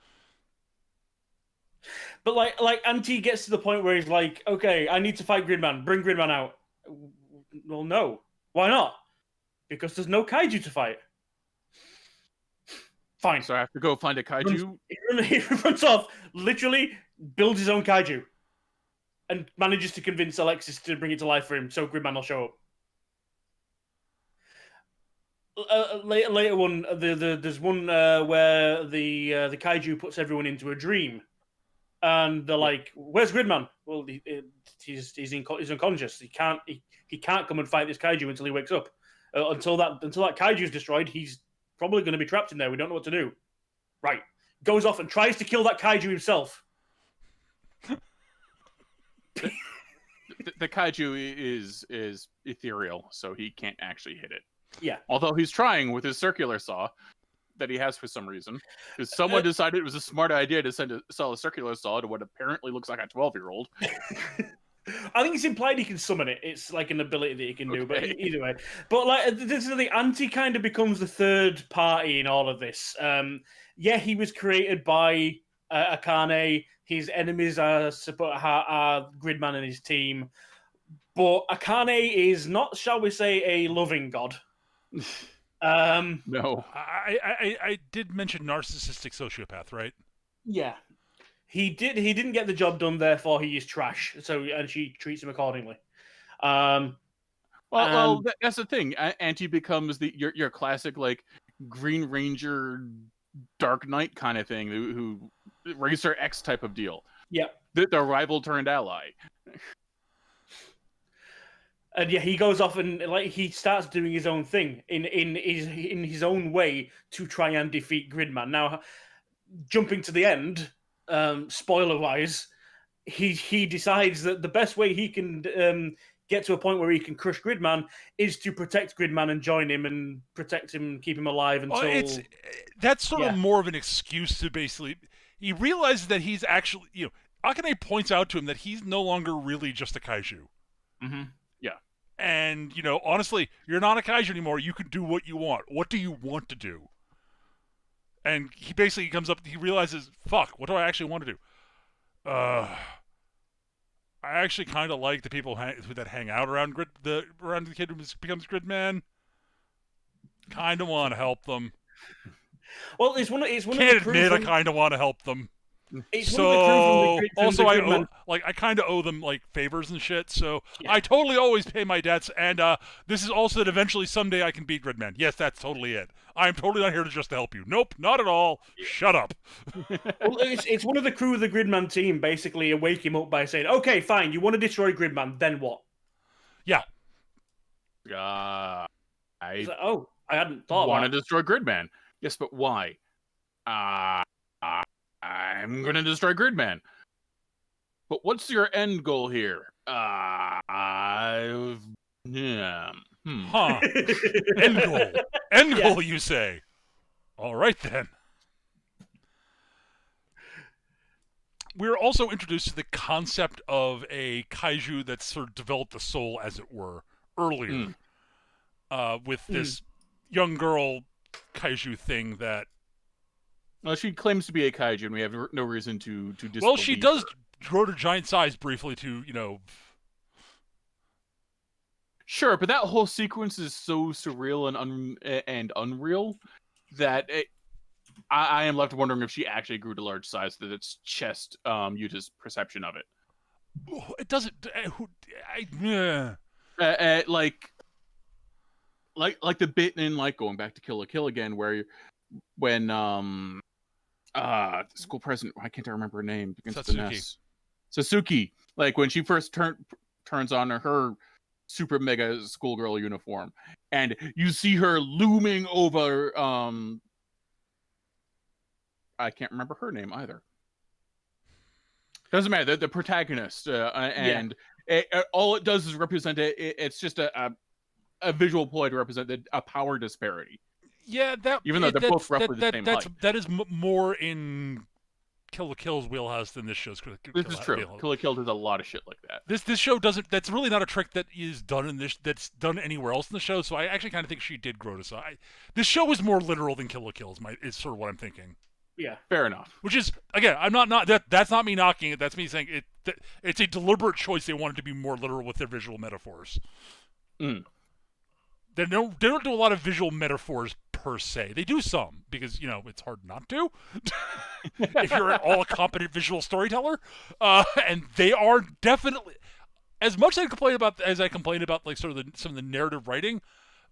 But like Auntie gets to the point where he's like, okay, I need to fight Gridman. Bring Gridman out. Well, no. Why not? Because there's no kaiju to fight. Fine. So I have to go find a kaiju? He runs off, literally builds his own kaiju, and manages to convince Alexis to bring it to life for him, so Gridman will show up. Later one, there's one where the kaiju puts everyone into a dream, and they're like, "Where's Gridman?" Well, he's unconscious. He can't come and fight this kaiju until he wakes up. Until that kaiju is destroyed, he's probably going to be trapped in there. We don't know what to do. Right, goes off and tries to kill that kaiju himself. The kaiju is ethereal, so he can't actually hit it. Yeah. Although he's trying with his circular saw that he has for some reason, because someone decided it was a smart idea to sell a circular saw to what apparently looks like a 12-year-old. I think it's implied he can summon it. It's like an ability that he can do, but either way. But like, this is the Auntie kind of becomes the third party in all of this. Yeah, he was created by Akane. His enemies are Gridman and his team. But Akane is not, shall we say, a loving god. No. I did mention narcissistic sociopath, right? Yeah. He didn't get the job done, therefore he is trash. And she treats him accordingly. Well, that's the thing. Auntie becomes your classic like Green Ranger, Dark Knight kind of thing, who Racer X type of deal. Yeah, the rival turned ally. And yeah, he goes off and like he starts doing his own thing in his own way to try and defeat Gridman. Now, jumping to the end, spoiler wise, he decides that the best way he can get to a point where he can crush Gridman is to protect Gridman and join him and protect him and keep him alive until... That's sort of more of an excuse to basically... He realizes that he's actually... Akane points out to him that he's no longer really just a kaiju. Mm-hmm. Yeah. And, honestly, you're not a kaiju anymore. You can do what you want. What do you want to do? And he basically comes up... He realizes, fuck, what do I actually want to do? I actually kind of like the people that hang out around the kid who becomes Gridman. Kind of want to help them. Well, it's one of Can't admit I kind of want to help them. It's so also I kind of owe them like favors and shit. So I totally always pay my debts, and this is also that eventually someday I can beat Gridman. Yes, that's totally it. I'm totally not here to just help you. Nope, not at all. Shut up. Well, it's one of the crew of the Gridman team basically wake him up by saying, "Okay, fine, you want to destroy Gridman, then what?" Yeah. I hadn't thought. Want to destroy Gridman? Yes, but why? I'm gonna destroy Gridman. But what's your end goal here? Huh. End goal, you say? All right, then. We're also introduced to the concept of a kaiju that sort of developed the soul, as it were, earlier. With this young girl kaiju thing that... Well, she claims to be a kaiju, and we have no reason to disbelieve. Well, she does grow to giant size briefly to, Sure, but that whole sequence is so surreal and unreal that I am left wondering if she actually grew to large size, that it's just Yuta's perception of it. It doesn't... Like the bit in like going back to Kill la Kill again, where when the school president, why can't I remember her name? Sasuke. Like when she first turns on her super mega schoolgirl uniform, and you see her looming over. I can't remember her name either. Doesn't matter. The protagonist, and all it does is represent it. It's just a visual ploy to represent a power disparity. Yeah, even though they're both roughly the same height. That is more in Kill la Kill's wheelhouse than this show's. This is true. Kill la Kill does a lot of shit like that. This show doesn't. That's really not a trick that is done in this. That's done anywhere else in the show. So I actually kind of think she did grow to size. This show is more literal than Kill la Kill. Is sort of what I'm thinking. Yeah, fair enough. Which is, again, I'm not that's not me knocking it. That's me saying it's a deliberate choice. They wanted to be more literal with their visual metaphors. They don't do a lot of visual metaphors per se. They do some because it's hard not to if you're an all competent visual storyteller. And they are definitely, as much as I complain about like sort of some of the narrative writing,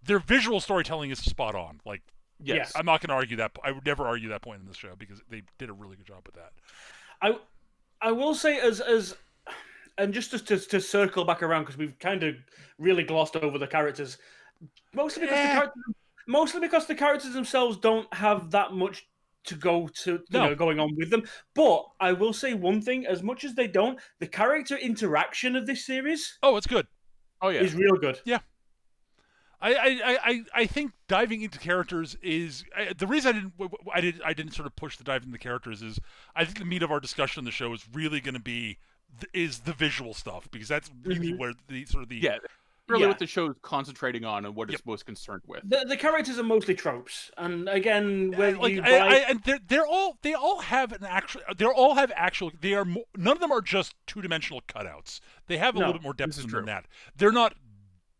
their visual storytelling is spot on. Like. Yes. I'm not going to argue that. I would never argue that point in this show because they did a really good job with that. I will say and just to circle back around because we've kind of really glossed over the characters, mostly because the characters themselves don't have that much to go to going on with them. But I will say one thing: as much as they don't, the character interaction of this series, it's good. Oh yeah, is real good. Yeah. I think diving into characters is the reason I didn't sort of push the dive into the characters is I think the meat of our discussion on the show is really going to be the visual stuff because that's really where what the show is concentrating on and what it's most concerned with. The characters are mostly tropes, and again, they all have none of them are just 2-dimensional cutouts. They have a little bit more depth than that. They're not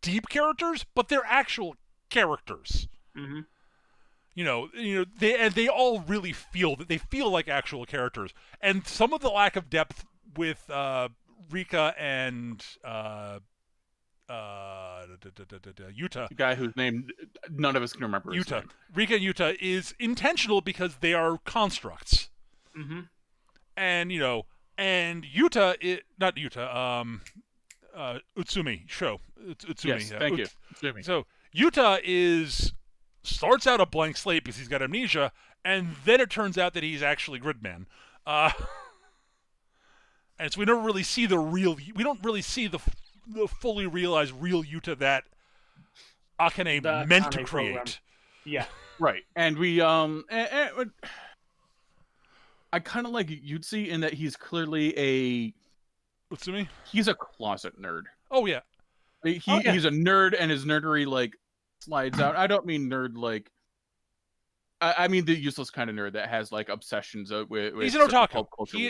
deep characters, but they're actual characters. Mm-hmm. They all really feel that they feel like actual characters. And some of the lack of depth with Rika and Yuta, the guy whose name none of us can remember. Rika and Yuta is intentional because they are constructs. Mm-hmm. And and Yuta, not Yuta. Utsumi. Yes, thank you. Utsumi. So Yuta starts out a blank slate because he's got amnesia, and then it turns out that he's actually Gridman. And so we don't really see the fully realized real Yuta that Akane meant to create. Program. Yeah. Right. And we I kind of like Yutsi in that he's clearly Utsumi? He's a closet nerd. Oh yeah. He's a nerd, and his nerdery like slides out. I don't mean nerd like. I mean the useless kind of nerd that has like obsessions with he's an otaku.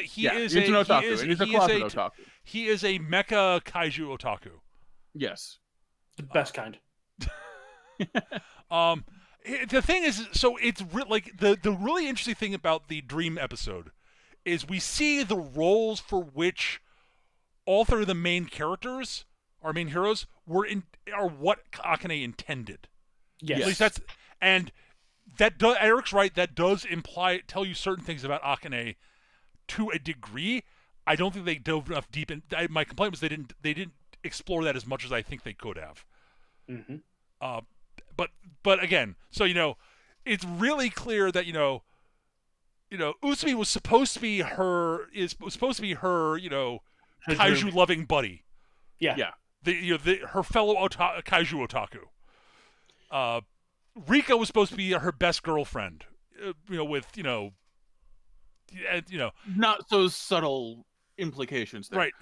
He's an otaku. He's a closet otaku. He is a mecha kaiju otaku. Yes, the best kind. The thing is, so it's like the really interesting thing about the Dream episode is we see the roles for which all three of the main characters, our main heroes, are what Akane intended. Yes. At least Eric's right. That does tell you certain things about Akane to a degree. I don't think they dove enough deep in. My complaint was they didn't explore that as much as I think they could have. Mm-hmm. But again, so it's really clear that Utsumi was supposed to be her kaiju loving buddy. Yeah. Her fellow kaiju otaku. Rika was supposed to be her best girlfriend. not so subtle implications there. Right.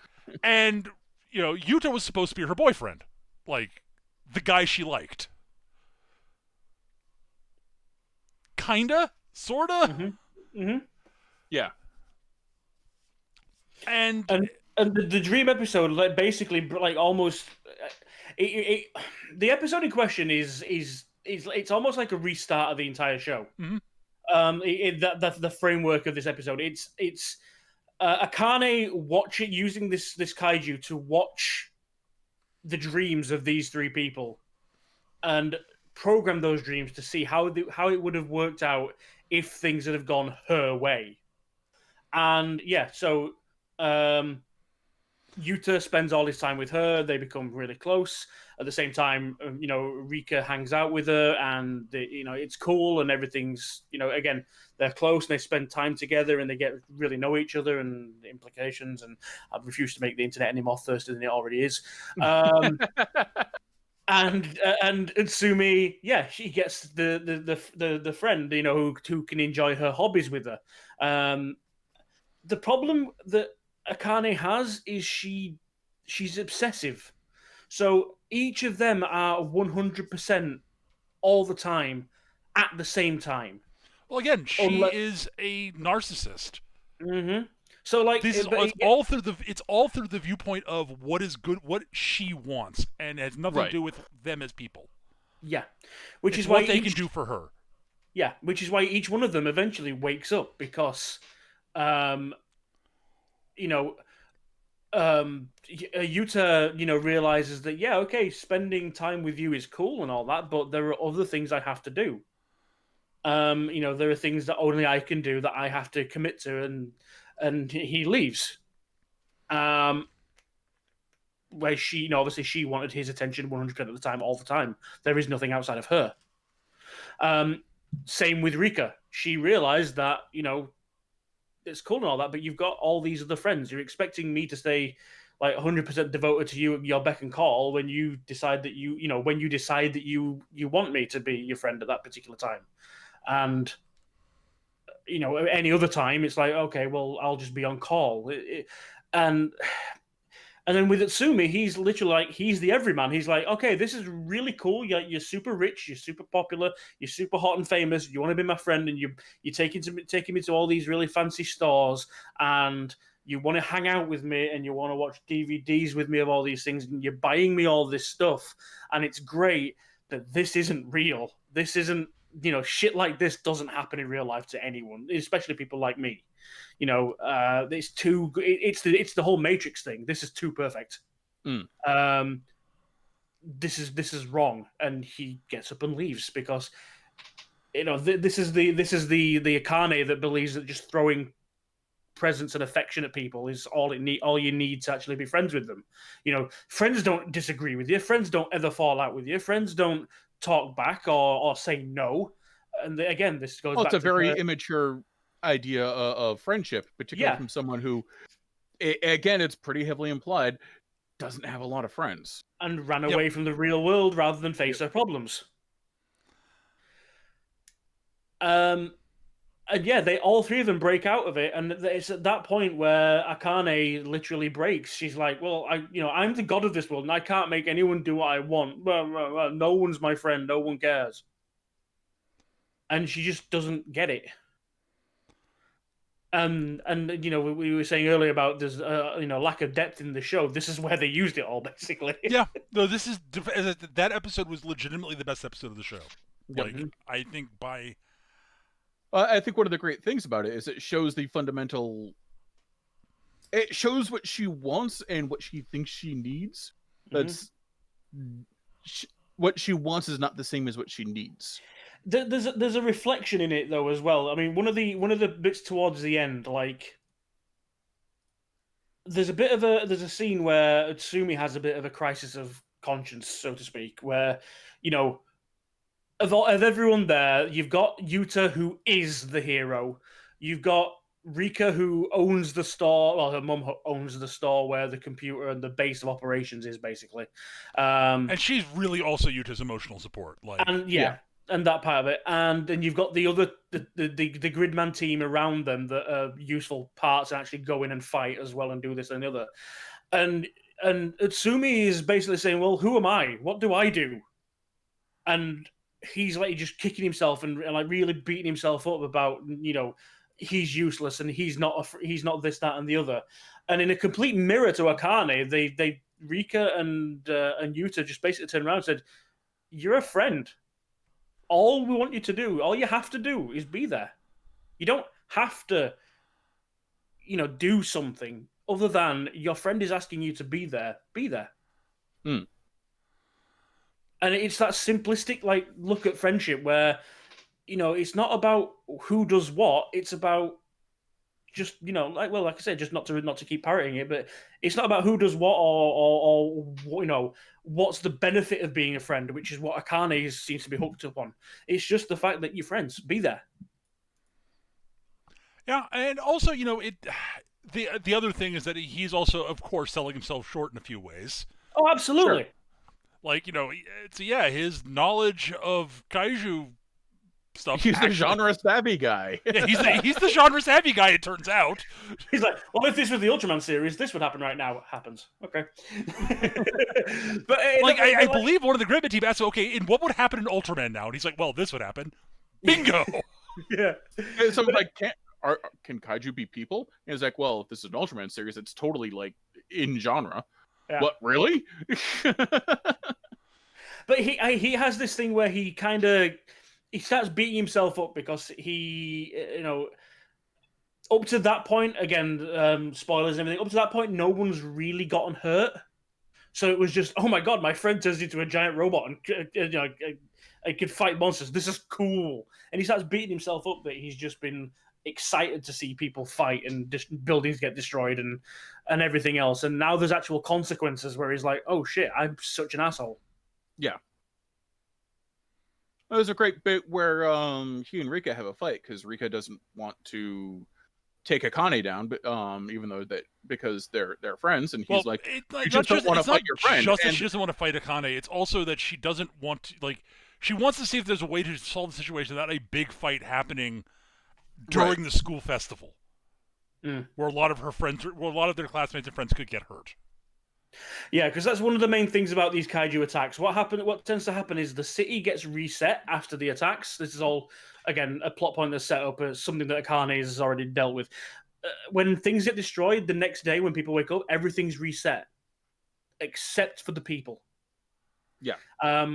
And Yuta was supposed to be her boyfriend, like the guy she liked. Kinda, sorta. Mm-hmm. Mm-hmm. Yeah. And the Dream episode, like basically, like almost, the episode in question is it's almost like a restart of the entire show. Mm-hmm. The framework of this episode, it's Akane using this kaiju to watch the dreams of these three people and program those dreams to see how it would have worked out if things had have gone her way. And yeah, so Yuta spends all his time with her. They become really close. At the same time, Rika hangs out with her, and it's cool, and everything's again, they're close, and they spend time together, and they get really know each other and the implications. And I refuse to make the internet any more thirsty than it already is. And Utsumi, yeah, she gets the friend, who can enjoy her hobbies with her. the problem that Akane has is she's obsessive. So each of them are 100% all the time at the same time. Well, again, she is a narcissist. Mm-hmm. So like, it's all through the viewpoint of what is good, what she wants, and it has nothing to do with them as people. Yeah, which is what why they can do for her. Yeah, which is why each one of them eventually wakes up because, you know, Yuta, realizes that, yeah, okay, spending time with you is cool and all that, but there are other things I have to do. There are things that only I can do that I have to commit to, and he leaves. Where she, obviously she wanted his attention 100% of the time, all the time. There is nothing outside of her. Same with Rika. She realized that, it's cool and all that, but you've got all these other friends. You're expecting me to stay like 100% devoted to you at your beck and call when you decide that you want me to be your friend at that particular time. And, any other time, it's like, okay, well, I'll just be on call. And then with Utsumi, he's literally like, he's the everyman. He's like, okay, this is really cool. You're super rich. You're super popular. You're super hot and famous. You want to be my friend, and you're taking me to all these really fancy stores, and you want to hang out with me, and you want to watch DVDs with me of all these things, and you're buying me all this stuff, and it's great, but this isn't real. This isn't, shit like this doesn't happen in real life to anyone, especially people like me. It's too. It's the whole Matrix thing. This is too perfect. This is wrong, and he gets up and leaves because this is the Akane that believes that just throwing presents and affection at people is all you need to actually be friends with them. Friends don't disagree with you. Friends don't ever fall out with you. Friends don't talk back or say no. And again, this goes. It's a very immature idea of friendship, particularly from someone who, again, it's pretty heavily implied, doesn't have a lot of friends and ran away from the real world rather than face their problems. And yeah, all three of them break out of it, and it's at that point where Akane literally breaks. She's like, "Well, I'm the god of this world, and I can't make anyone do what I want. Well, no one's my friend. No one cares." And she just doesn't get it. And we were saying earlier about there's lack of depth in the show. This is where they used it all, basically. Yeah, no, this is that episode was legitimately the best episode of the show. Like, I think I think one of the great things about it is it shows the fundamental. It shows what she wants and what she thinks she needs. That's what she wants is not the same as what she needs. There's a reflection in it though as well. I mean, one of the bits towards the end, like there's a scene where Utsumi has a bit of a crisis of conscience, so to speak, where of everyone there, you've got Yuta, who is the hero. You've got Rika, who owns the store. Well, her mum owns the store where the computer and the base of operations is, basically. And she's really also Yuta's emotional support. And that part of it. And then you've got the Gridman team around them that are useful parts and actually go in and fight as well and do this and the other. And Utsumi is basically saying, well, who am I? What do I do? And he's like just kicking himself and like really beating himself up about, he's useless and he's not this, that, and the other. And in a complete mirror to Akane, they Rika and Yuta just basically turned around and said, "You're a friend. All we want you to do, all you have to do is be there. You don't have to, do something other than your friend is asking you to be there. Be there." And it's that simplistic, like, look at friendship where, it's not about who does what. It's about just, like I said, just not to keep parroting it, but it's not about who does what or what's the benefit of being a friend, which is what Akane seems to be hooked up on. It's just the fact that you're friends. Be there. Yeah, and also, the other thing is that he's also, of course, selling himself short in a few ways. Oh, absolutely. Sure. Like, his knowledge of kaiju stuff. He's the genre savvy guy. Yeah, he's the genre savvy guy. It turns out. He's like, well, if this was the Ultraman series, this would happen right now. It happens. Okay. But I believe one of the Gridman team asked, okay, and what would happen in Ultraman now? And he's like, well, this would happen. Bingo. Yeah. So like, can kaiju be people? And it's like, well, if this is an Ultraman series, it's totally like in genre. Yeah. What, really? But he has this thing where he starts beating himself up because he, up to that point, again, spoilers and everything, up to that point, no one's really gotten hurt. So it was just, oh my god, my friend turns into a giant robot and I could fight monsters. This is cool. And he starts beating himself up that he's just been excited to see people fight and buildings get destroyed and everything else. And now there's actual consequences where he's like, oh shit, I'm such an asshole. Yeah. There's a great bit where he and Rika have a fight because Rika doesn't want to take Akane down, but even though because they're friends, and he's like, you just don't want to fight your friend. Just that she doesn't want to fight Akane. It's also that she doesn't want to she wants to see if there's a way to solve the situation without a big fight happening during the school festival, where a lot of their classmates and friends could get hurt. Yeah, because that's one of the main things about these kaiju attacks. What tends to happen is the city gets reset after the attacks. This is all, again, a plot point that's set up as something that Akane has already dealt with. When things get destroyed, the next day when people wake up, everything's reset, except for the people. Yeah.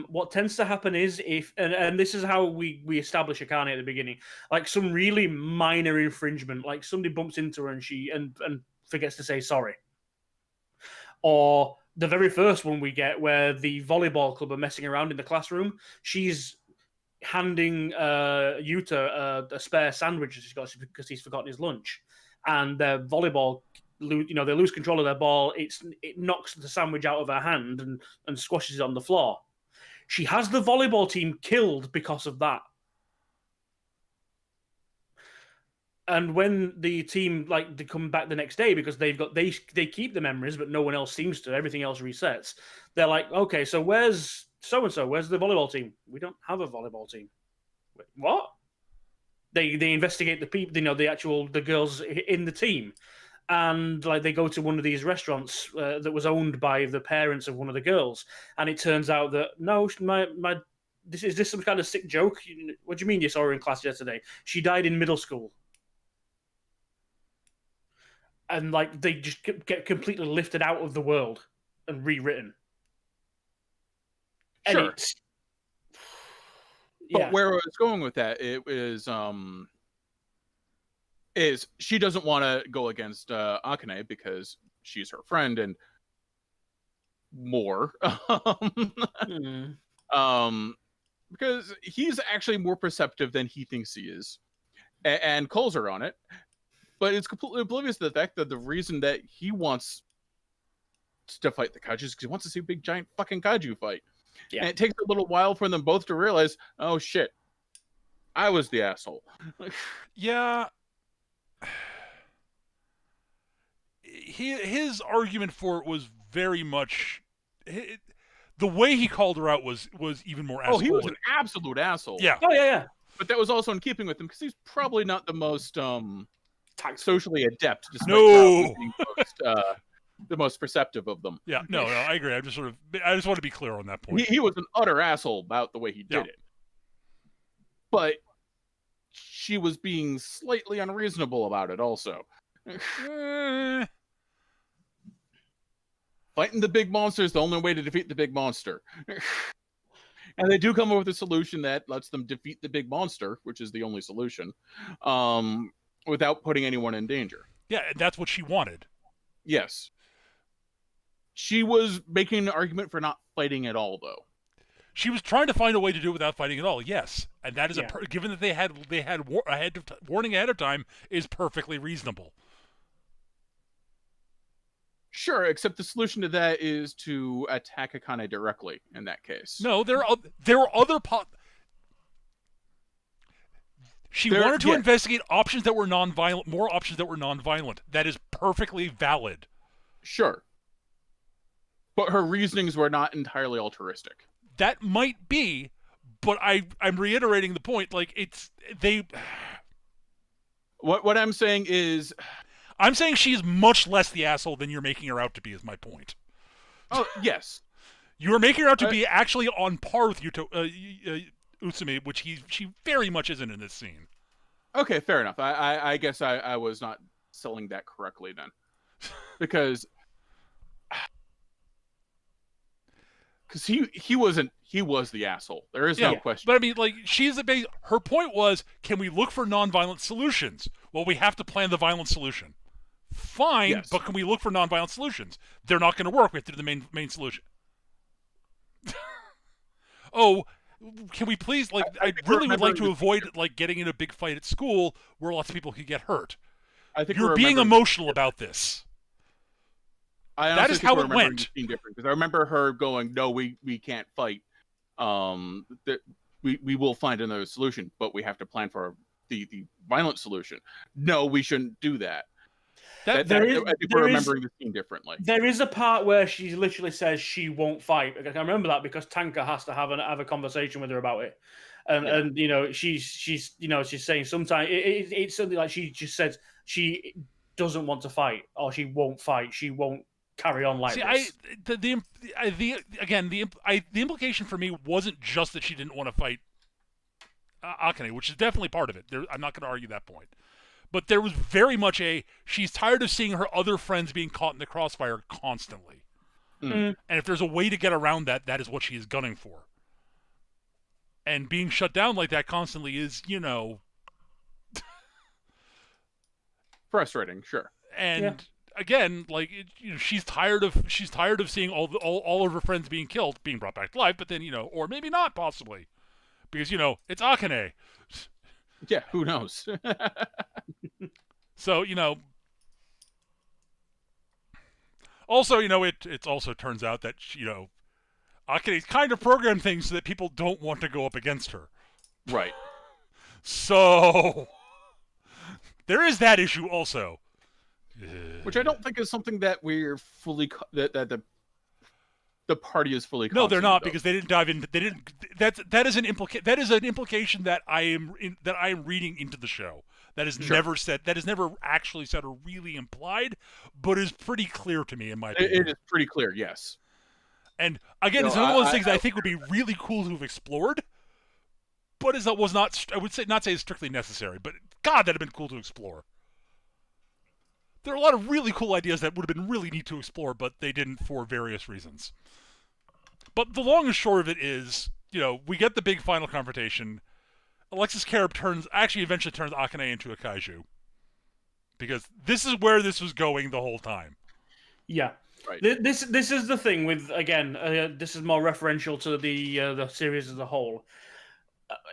What tends to happen is and this is how we establish Akane at the beginning, like some really minor infringement, like somebody bumps into her and she and forgets to say sorry. Or the very first one we get where the volleyball club are messing around in the classroom. She's handing Yuta a spare sandwich she's got because he's forgotten his lunch. And the volleyball, they lose control of their ball. It knocks the sandwich out of her hand and squashes it on the floor. She has the volleyball team killed because of that. And when the team they come back the next day because they keep the memories, but no one else seems to. Everything else resets. They're like, okay, so where's so and so? Where's the volleyball team? We don't have a volleyball team. Wait, what? They investigate the people, the girls in the team, and they go to one of these restaurants that was owned by the parents of one of the girls, and it turns out that no, is this some kind of sick joke? What do you mean you saw her in class yesterday? She died in middle school. And they just get completely lifted out of the world and rewritten. Sure. And but where I was going with that, it is she doesn't want to go against Akane because she's her friend and more. Because he's actually more perceptive than he thinks he is, and calls her on it. But it's completely oblivious to the fact that the reason that he wants to fight the kaiju is because he wants to see a big, giant fucking kaiju fight. Yeah. And it takes a little while for them both to realize, oh, shit, I was the asshole. Yeah. His argument for it was very much... the way he called her out was even more asshole. Oh, he was an absolute asshole. Yeah. Oh, yeah. But that was also in keeping with him because he's probably not the most... socially adept, despite being the most perceptive of them. Yeah, no, I agree. I just want to be clear on that point. He was an utter asshole about the way he did it, but she was being slightly unreasonable about it. Also, fighting the big monster is the only way to defeat the big monster. And they do come up with a solution that lets them defeat the big monster, which is the only solution. Without putting anyone in danger. Yeah, that's what she wanted. Yes. She was making an argument for not fighting at all, though. She was trying to find a way to do it without fighting at all, yes. And that is given that they had warning ahead of time, is perfectly reasonable. Sure, except the solution to that is to attack Akane directly in that case. No, there are other... She wanted to investigate options that were non-violent, more options that were non-violent. That is perfectly valid. Sure. But her reasonings were not entirely altruistic. That might be, But I'm reiterating the point. Like they. What I'm saying is, I'm saying she's much less the asshole than you're making her out to be. Is my point. oh yes, You're making her out to be actually on par with Utsumi, which she very much isn't in this scene. okay, fair enough. I guess I was not selling that correctly then, because he was the asshole. There is no question. But I mean, like, she's the base. Her point was, can we look for non-violent solutions? Well, we have to plan the violent solution. Fine, Yes. but can we look for non-violent solutions? They're not going to work. We have to do the main solution. Oh, can we please, like, I really would like to avoid, like, getting in a big fight at school where lots of people could get hurt. I think You're being emotional about this. That is how it went. Because I remember her going, "No, we can't fight. We will find another solution, but we have to plan for the violent solution. No, we shouldn't do that." I think we're remembering the scene differently. There is a part where she literally says she won't fight. I remember that because Tanka has to have a conversation with her about it, and you know she's saying sometimes it's something like she just says she doesn't want to fight or she won't fight. She won't carry on like this. The implication for me wasn't just that she didn't want to fight Akane, which is definitely part of it. I'm not going to argue that point. But there was very much she's tired of seeing her other friends being caught in the crossfire constantly. And if there's a way to get around that, that is what she is gunning for. And being shut down like that constantly is, frustrating, sure. And again, like she's tired of seeing all of her friends being killed, being brought back to life, but then, or maybe not possibly. Because, it's Akane. Yeah, who knows? So, also, it also turns out that, Akane kind of programmed things so that people don't want to go up against her. Right. So, there is that issue also. Which I don't think is something that we're fully, that the party is fully. No, they're not, because they didn't dive into. They didn't. That is an implication that I am reading into the show. That is never said. That is never actually said or really implied, but is pretty clear to me in my opinion. It is pretty clear, yes. And again, it's one of those things I think would be really cool to have explored, but was not. I would not say it's strictly necessary, but God, that'd have been cool to explore. There are a lot of really cool ideas that would have been really neat to explore, but they didn't for various reasons. But the long and short of it is, we get the big final confrontation. Alexis Carib eventually turns Akane into a kaiju. Because this is where this was going the whole time. Yeah. Right. This is the thing with, again, this is more referential to the series as a whole.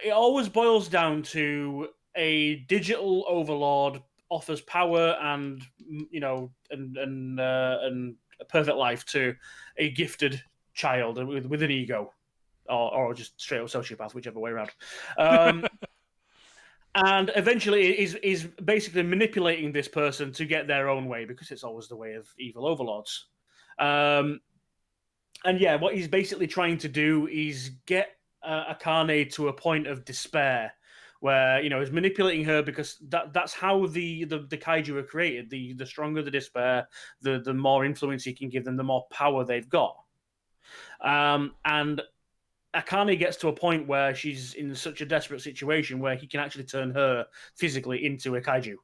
It always boils down to a digital overlord offers power and a perfect life to a gifted child with an ego, or just straight up sociopath, whichever way around. And eventually is basically manipulating this person to get their own way, because it's always the way of evil overlords. And yeah, what he's basically trying to do is get Akane to a point of despair, where he's manipulating her, because that's how the kaiju are created. The stronger the despair, the more influence he can give them, the more power they've got. And Akane gets to a point where she's in such a desperate situation where he can actually turn her physically into a kaiju.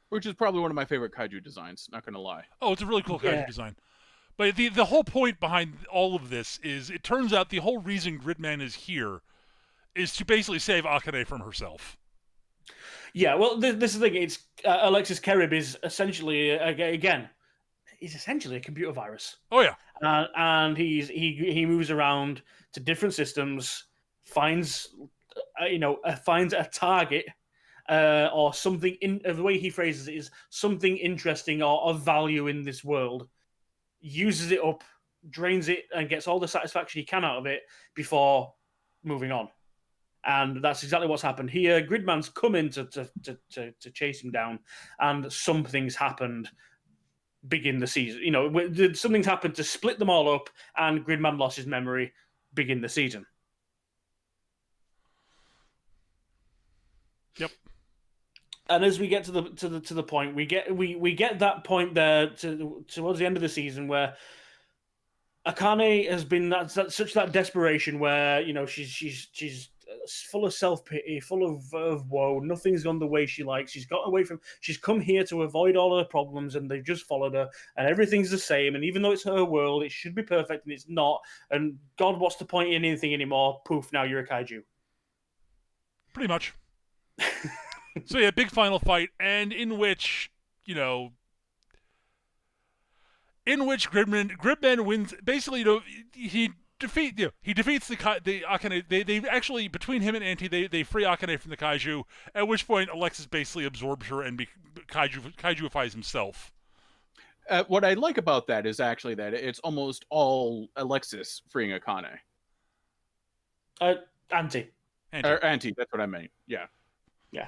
Which is probably one of my favorite kaiju designs, not gonna lie. Oh, it's a really cool kaiju design. But the whole point behind all of this is, it turns out the whole reason Gridman is here is to basically save Akane from herself. Yeah, well, this is the thing. It's Alexis Carib is essentially, again, he's essentially a computer virus. Oh yeah, and he moves around to different systems, finds a target or something. The way he phrases it is something interesting or of value in this world. Uses it up, drains it, and gets all the satisfaction he can out of it before moving on. And that's exactly what's happened here. Gridman's come in to chase him down, and something's happened begin the season. Something's happened to split them all up, and Gridman lost his memory. Begin the season. Yep. And as we get to the point, we get that point there towards the end of the season where Akane has been such that desperation where she's full of self-pity, full of woe. Nothing's gone the way she likes. She's come here to avoid all her problems, and they've just followed her, and everything's the same. And even though it's her world, it should be perfect, and it's not. And God, what's the point in anything anymore? Poof, now you're a kaiju. Pretty much. So yeah, big final fight, and in which Gridman wins. Basically, he defeats the Akane. They actually, between him and Anti, they free Akane from the kaiju. At which point, Alexis basically absorbs her and kaijuifies himself. What I like about that is actually that it's almost all Alexis freeing Akane. Anti. Anti. That's what I meant. Yeah. Yeah.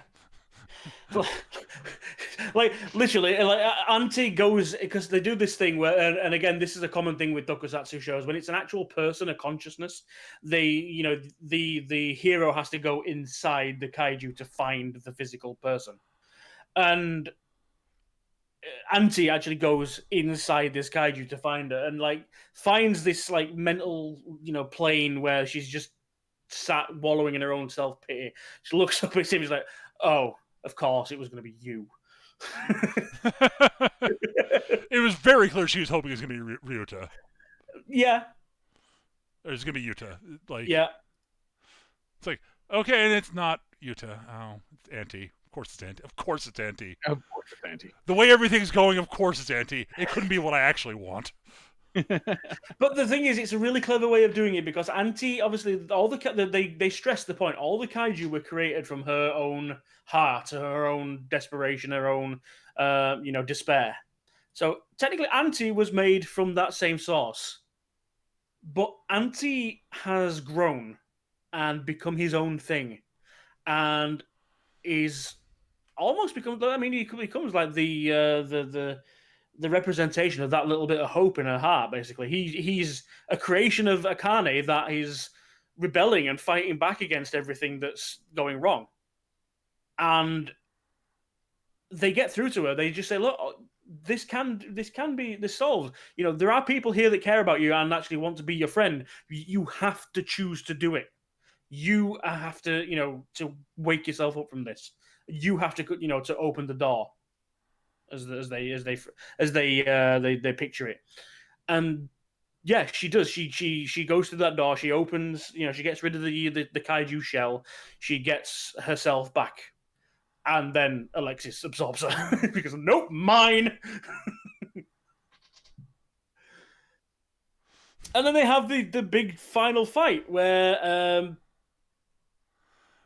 Like literally, Anti goes, because they do this thing where, and again, this is a common thing with tokusatsu shows, when it's an actual person, a consciousness, the hero has to go inside the kaiju to find the physical person, and Anti actually goes inside this kaiju to find her, and finds this mental plane where she's just sat wallowing in her own self-pity. She looks up at him, he's like, oh, of course, it was going to be you. It was very clear she was hoping it was going to be Ryuta. Yeah. Or it's going to be Yuta. Yeah. It's like, okay, and it's not Yuta. Oh, it's Anti. Of course it's Anti. Of course it's Anti. Of course it's Anti. The way everything's going, of course it's Anti. It couldn't be what I actually want. But the thing is, it's a really clever way of doing it, because Anti, obviously, they stress the point. All the kaiju were created from her own heart, her own desperation, her own, despair. So technically, Anti was made from that same source, but Anti has grown and become his own thing, and is almost become. I mean, he becomes like the representation of that little bit of hope in her heart, basically. He's a creation of Akane that is rebelling and fighting back against everything that's going wrong. And they get through to her. They just say, look, this can be solved. There are people here that care about you and actually want to be your friend. You have to choose to do it. You have to, to wake yourself up from this. You have to, to open the door. As they picture it, and yeah, she does. She goes through that door. She opens. She gets rid of the kaiju shell. She gets herself back, and then Alexis absorbs her because nope, mine. And then they have the big final fight where.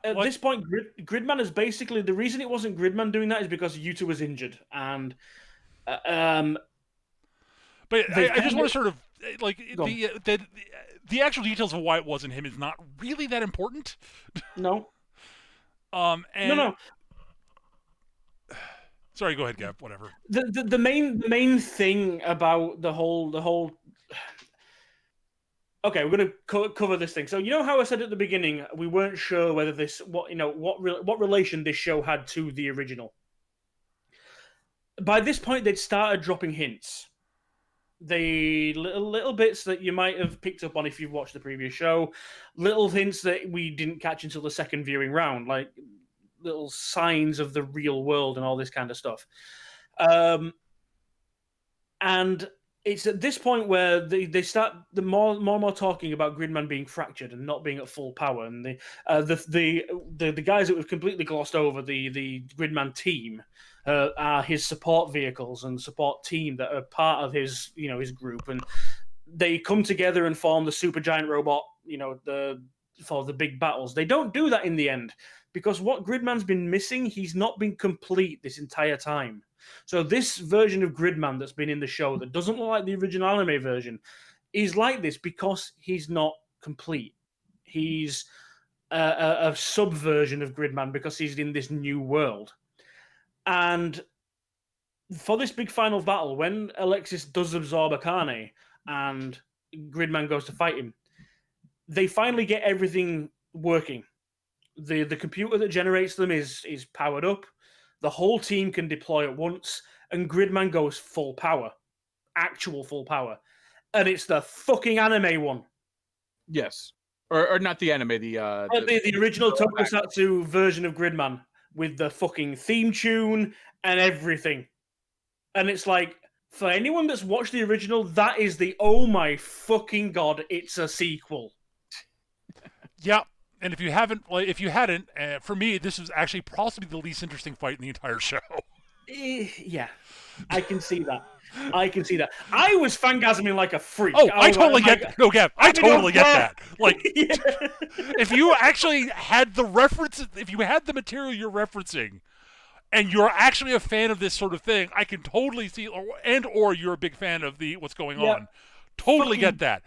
At this point, Gridman is basically, the reason it wasn't Gridman doing that is because Yuta was injured, and but I just want to sort of the actual details of why it wasn't him is not really that important. No. And no. Sorry, go ahead, Gav. Whatever. The main thing about the whole. Okay, we're going to cover this thing. So how I said at the beginning, we weren't sure whether what relation this show had to the original. By this point, they'd started dropping hints. The little bits that you might have picked up on if you've watched the previous show, little hints that we didn't catch until the second viewing round, like little signs of the real world and all this kind of stuff. And it's at this point where they start more and more talking about Gridman being fractured and not being at full power, and the guys that we've completely glossed over, the Gridman team, are his support vehicles and support team that are part of his his group, and they come together and form the super giant robot for the big battles. They don't do that in the end, because what Gridman's been missing, he's not been complete this entire time. So this version of Gridman that's been in the show that doesn't look like the original anime version is like this because he's not complete. He's a subversion of Gridman because he's in this new world. And for this big final battle, when Alexis does absorb Akane and Gridman goes to fight him, they finally get everything working. The computer that generates them is powered up. The whole team can deploy at once, and Gridman goes full power, actual full power, and it's the fucking anime one. Yes, or not the anime, the original Tokusatsu version of Gridman with the fucking theme tune and everything. And it's like, for anyone that's watched the original, that is the oh my fucking god, it's a sequel. Yeah. And if you hadn't, for me, this was actually possibly the least interesting fight in the entire show. Yeah, I can see that. I was fangasming like a freak. Oh, I totally get. No, Gav, I totally get that. Like, yeah. If you actually had the reference, if you had the material you're referencing, and you're actually a fan of this sort of thing, I can totally see, or you're a big fan of what's going on. Totally get that.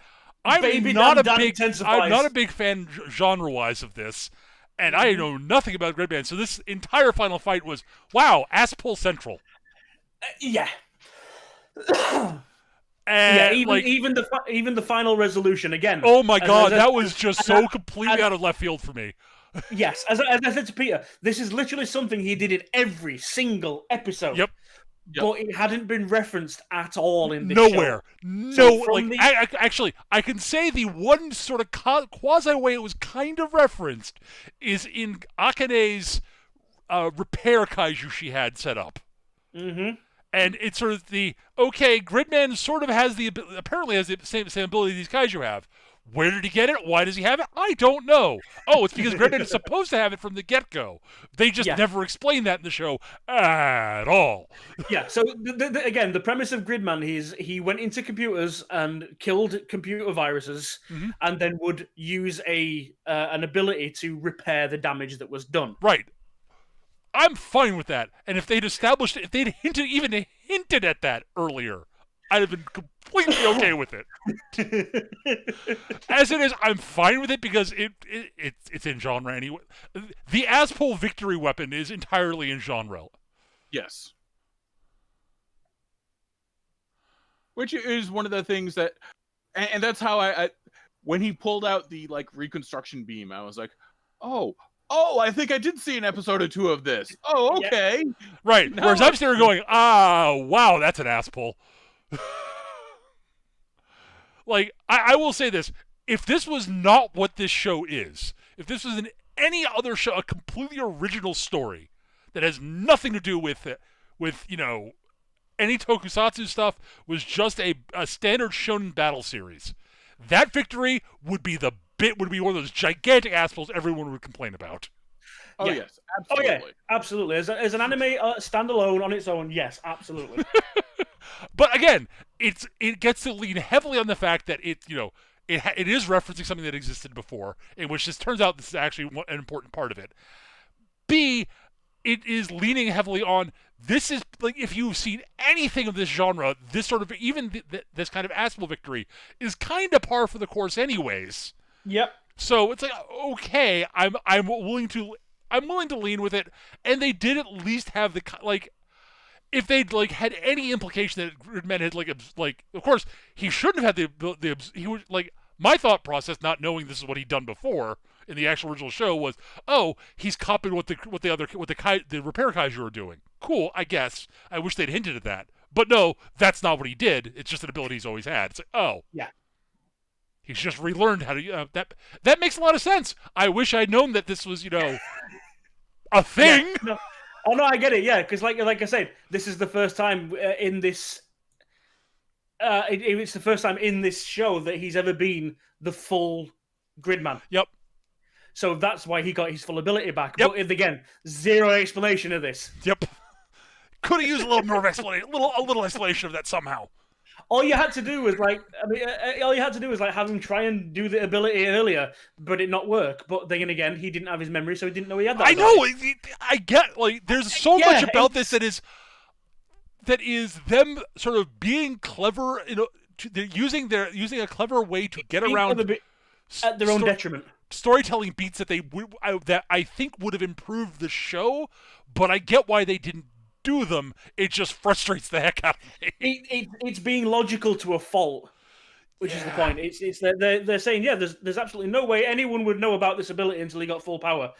I'm not a big fan genre-wise of this, and I know nothing about Gridman. So this entire final fight was, wow, ass pull central. Yeah. And even the final resolution again. Oh my god, that was just so completely out of left field for me. Yes, as I said to Peter, this is literally something he did in every single episode. Yep. But it hadn't been referenced at all in this Nowhere. show. Actually, I can say the one sort of quasi way it was kind of referenced is in Akane's repair kaiju she had set up. Mm-hmm. And it's sort of Gridman sort of apparently has the same ability these kaiju have. Where did he get it? Why does he have it? I don't know. Oh, it's because Gridman is supposed to have it from the get-go. They just never explain that in the show at all. Yeah, so again, the premise of Gridman is he went into computers and killed computer viruses, and then would use an ability to repair the damage that was done. Right. I'm fine with that. And if they'd established it, if they'd even hinted at that earlier, I'd have been completely okay with it. As it is, I'm fine with it because it's in genre anyway. The ass-pull victory weapon is entirely in genre. Yes. Which is one of the things that, and that's how I when he pulled out the reconstruction beam, I was like, oh, I think I did see an episode or two of this. Oh, okay. Yeah. Right. Whereas I'm sitting there going, wow, that's an ass pull. I will say this. If this was not what this show is, if this was in any other show, a completely original story that has nothing to do with any tokusatsu stuff, was just a standard shonen battle series, that victory would be one of those gigantic assholes everyone would complain about. Oh, yes, absolutely. Oh, yeah, absolutely. As an anime standalone on its own, yes, absolutely. But again, it gets to lean heavily on the fact that it is referencing something that existed before, in which this turns out this is actually an important part of it. B, it is leaning heavily on, this is, if you've seen anything of this genre, this sort of, even this kind of ass-pull victory is kind of par for the course anyways. Yep. So it's okay, I'm willing to lean with it, and they did at least have if they'd had any implication that Gridman had of course he shouldn't have had he would my thought process, not knowing this is what he'd done before in the actual original show, was, oh, he's copying what the repair kaiju are doing. Cool, I guess. I wish they'd hinted at that, but no, that's not what he did. It's just an ability he's always had. It's yeah. He's just relearned how to. That makes a lot of sense. I wish I'd known that this was, a thing. Yeah, no. Oh no, I get it. Yeah, because like I said, this is the first time in this. It's the first time in this show that he's ever been the full Gridman. Yep. So that's why he got his full ability back. Yep. But again, zero explanation of this. Yep. Could have used a little more explanation, a little explanation of that somehow. All you had to do was have him try and do the ability earlier, but it not work. But then again, he didn't have his memory, so he didn't know he had that. I know. I get there's so much about this that is them sort of being clever. They're using a clever way to get around at their own detriment. Storytelling beats that I think would have improved the show, but I get why they didn't do them. It just frustrates the heck out of me. It's being logical to a fault, which is the point. It's they're saying, yeah, there's absolutely no way anyone would know about this ability until he got full power.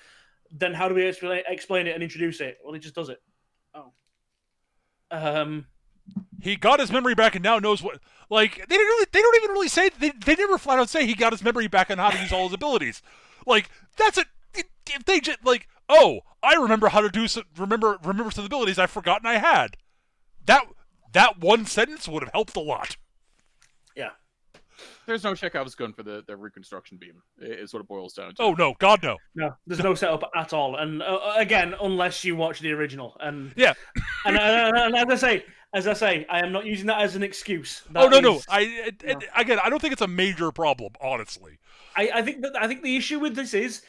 Then how do we explain it and introduce it? Well, he just does it. He got his memory back and now knows what. Like they don't even really say. They never flat out say he got his memory back and how to use all his abilities. Like that's it. If they just like, oh, I remember how to do some remember some abilities I've forgotten I had. That one sentence would have helped a lot. Yeah. There's no Chekhov's gun for the reconstruction beam, is what it boils down to. Oh, no. God, no. No, there's no setup at all. And again, unless you watch the original. And yeah. and as I say, I am not using that as an excuse. No. Again, I don't think it's a major problem, honestly. I think the issue with this is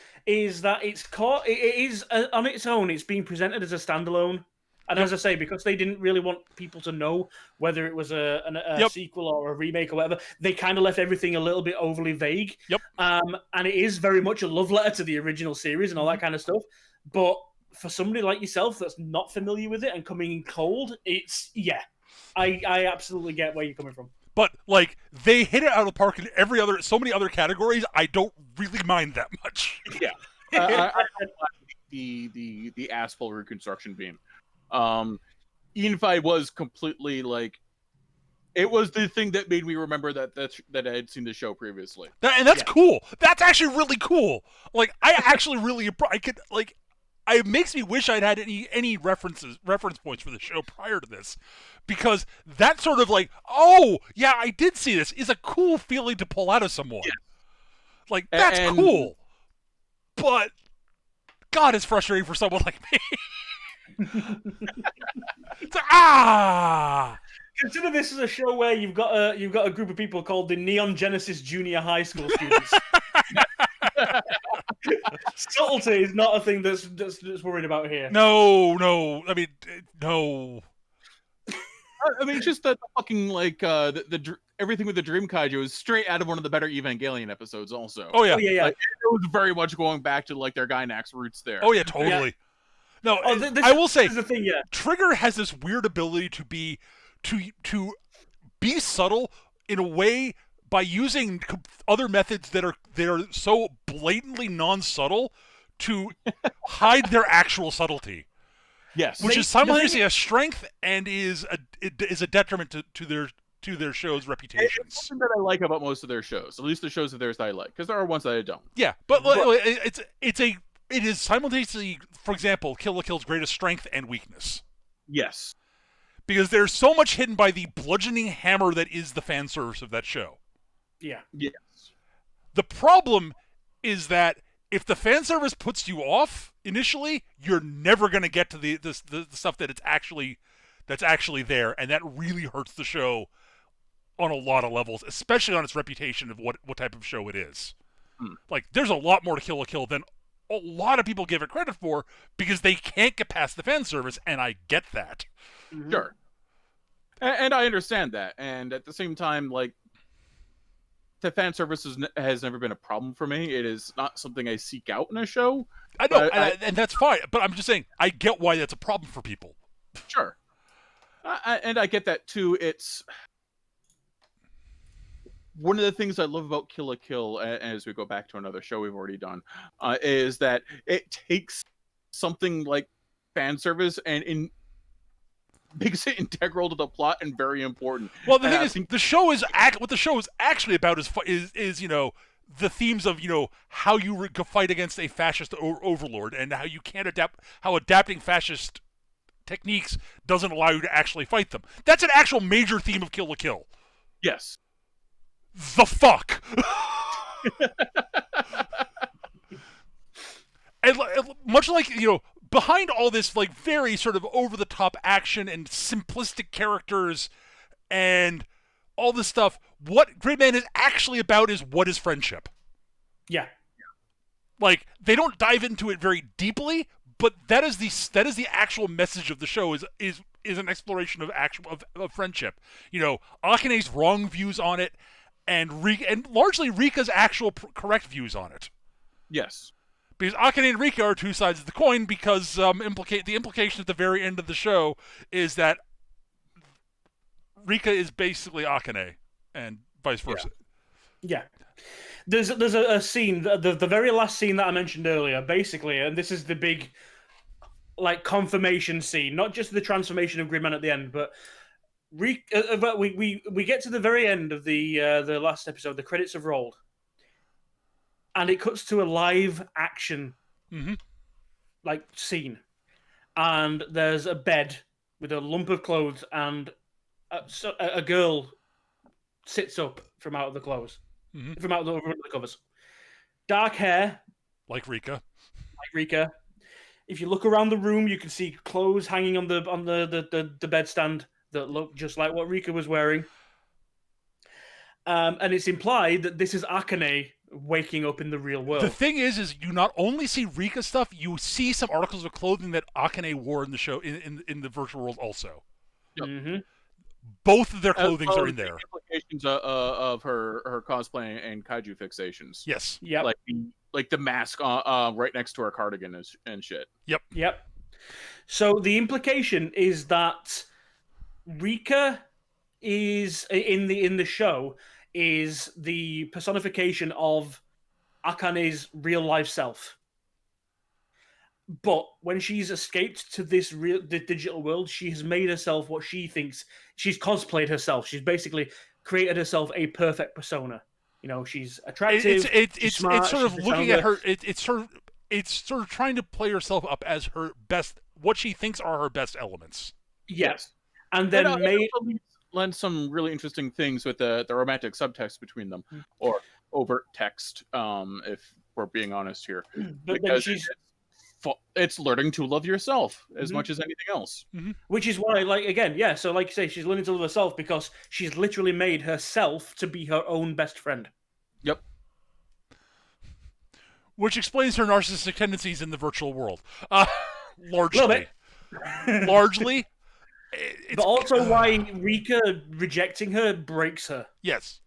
that it is on its own. It's being presented as a standalone. And as I say, because they didn't really want people to know whether it was a sequel or a remake or whatever, they kind of left everything a little bit overly vague. Yep. And it is very much a love letter to the original series and all that kind of stuff. But for somebody like yourself that's not familiar with it and coming in cold, I absolutely get where you're coming from. But like they hit it out of the park in so many other categories. I don't really mind that much. Yeah. I the asphalt reconstruction beam. Even if I was completely like, it was the thing that made me remember that I had seen the show previously. And that's cool. That's actually really cool. Like I actually really it makes me wish I'd had any reference points for the show prior to this, because that sort of like, oh yeah, I did see this is a cool feeling to pull out of someone. Yeah. Like that's cool, but God, it's frustrating for someone like me. Consider this as a show where you've got a group of people called the Neon Genesis Junior High School students. Subtlety is not a thing that's worried about here. No. I mean, no. I mean, just the fucking like the everything with the Dream Kaiju is straight out of one of the better Evangelion episodes. Also, oh yeah. Like, it was very much going back to like their Gainax roots there. Oh yeah, totally. Yeah. No, I will say, Trigger has this weird ability to be subtle in a way by using other methods that are so blatantly non-subtle to hide their actual subtlety. Yes, which is simultaneously a strength and is a detriment to their show's reputations. It's something that I like about most of their shows, at least the shows of theirs that I like, because there are ones that I don't. Yeah, but it is simultaneously, for example, Kill la Kill's greatest strength and weakness. Yes. Because there's so much hidden by the bludgeoning hammer that is the fan service of that show. Yeah. Yes. The problem is that if the fan service puts you off initially, you're never going to get to the stuff that's actually there, and that really hurts the show on a lot of levels, especially on its reputation of what type of show it is. Like, there's a lot more to Kill la Kill than a lot of people give it credit for, because they can't get past the fan service, and I get that. Mm-hmm. Sure. And I understand that. And at the same time, like, the fan service has never been a problem for me. It is not something I seek out in a show. I know, and that's fine. But I'm just saying, I get why that's a problem for people. Sure. And I get that, too. It's one of the things I love about Kill la Kill, as we go back to another show we've already done, is that it takes something like fan service and makes it integral to the plot and very important. Well, the thing is, what the show is actually about is the themes of how you fight against a fascist overlord, and how you can't adapting fascist techniques doesn't allow you to actually fight them. That's an actual major theme of Kill la Kill. Yes. The fuck. And much like behind all this like very sort of over the top action and simplistic characters and all this stuff, what Gridman is actually about is what is friendship. Yeah. Like, they don't dive into it very deeply, but that is the actual message of the show is an exploration of friendship. Akane's wrong views on it, and largely Rika's actual correct views on it. Yes. Because Akane and Rika are two sides of the coin, because the implication at the very end of the show is that Rika is basically Akane, and vice versa. Yeah. There's a scene, the very last scene that I mentioned earlier, basically, and this is the big confirmation scene, not just the transformation of Gridman at the end, but we get to the very end of the last episode, the credits have rolled. And it cuts to a live action scene. And there's a bed with a lump of clothes, and a girl sits up from out of the clothes. From out of the covers. Dark hair. Like Rika. If you look around the room, you can see clothes hanging on the bedstand that look just like what Rika was wearing. And it's implied that this is Akane waking up in the real world. The thing is you not only see Rika stuff, you see some articles of clothing that Akane wore in the show in the virtual world also. Yep. Mm-hmm. Both of their clothings are in there. Implications of her cosplay and kaiju fixations. Yes. Yeah. Like the mask right next to her cardigan and shit. Yep. So the implication is that Rika is in the show is the personification of Akane's real life self. But when she's escaped to the digital world, she has made herself what she thinks. She's cosplayed herself. She's basically created herself a perfect persona. She's attractive. It's smart, it's sort of looking at her. It's sort of trying to play herself up as her best, what she thinks are her best elements. Yes, and then lends some really interesting things with the romantic subtext between them, or overt text, if we're being honest here. But because it's learning to love yourself as much as anything else. Which is why, so like you say, she's learning to love herself because she's literally made herself to be her own best friend. Yep. Which explains her narcissistic tendencies in the virtual world. Largely. Largely. But also why Rika rejecting her breaks her. Yes.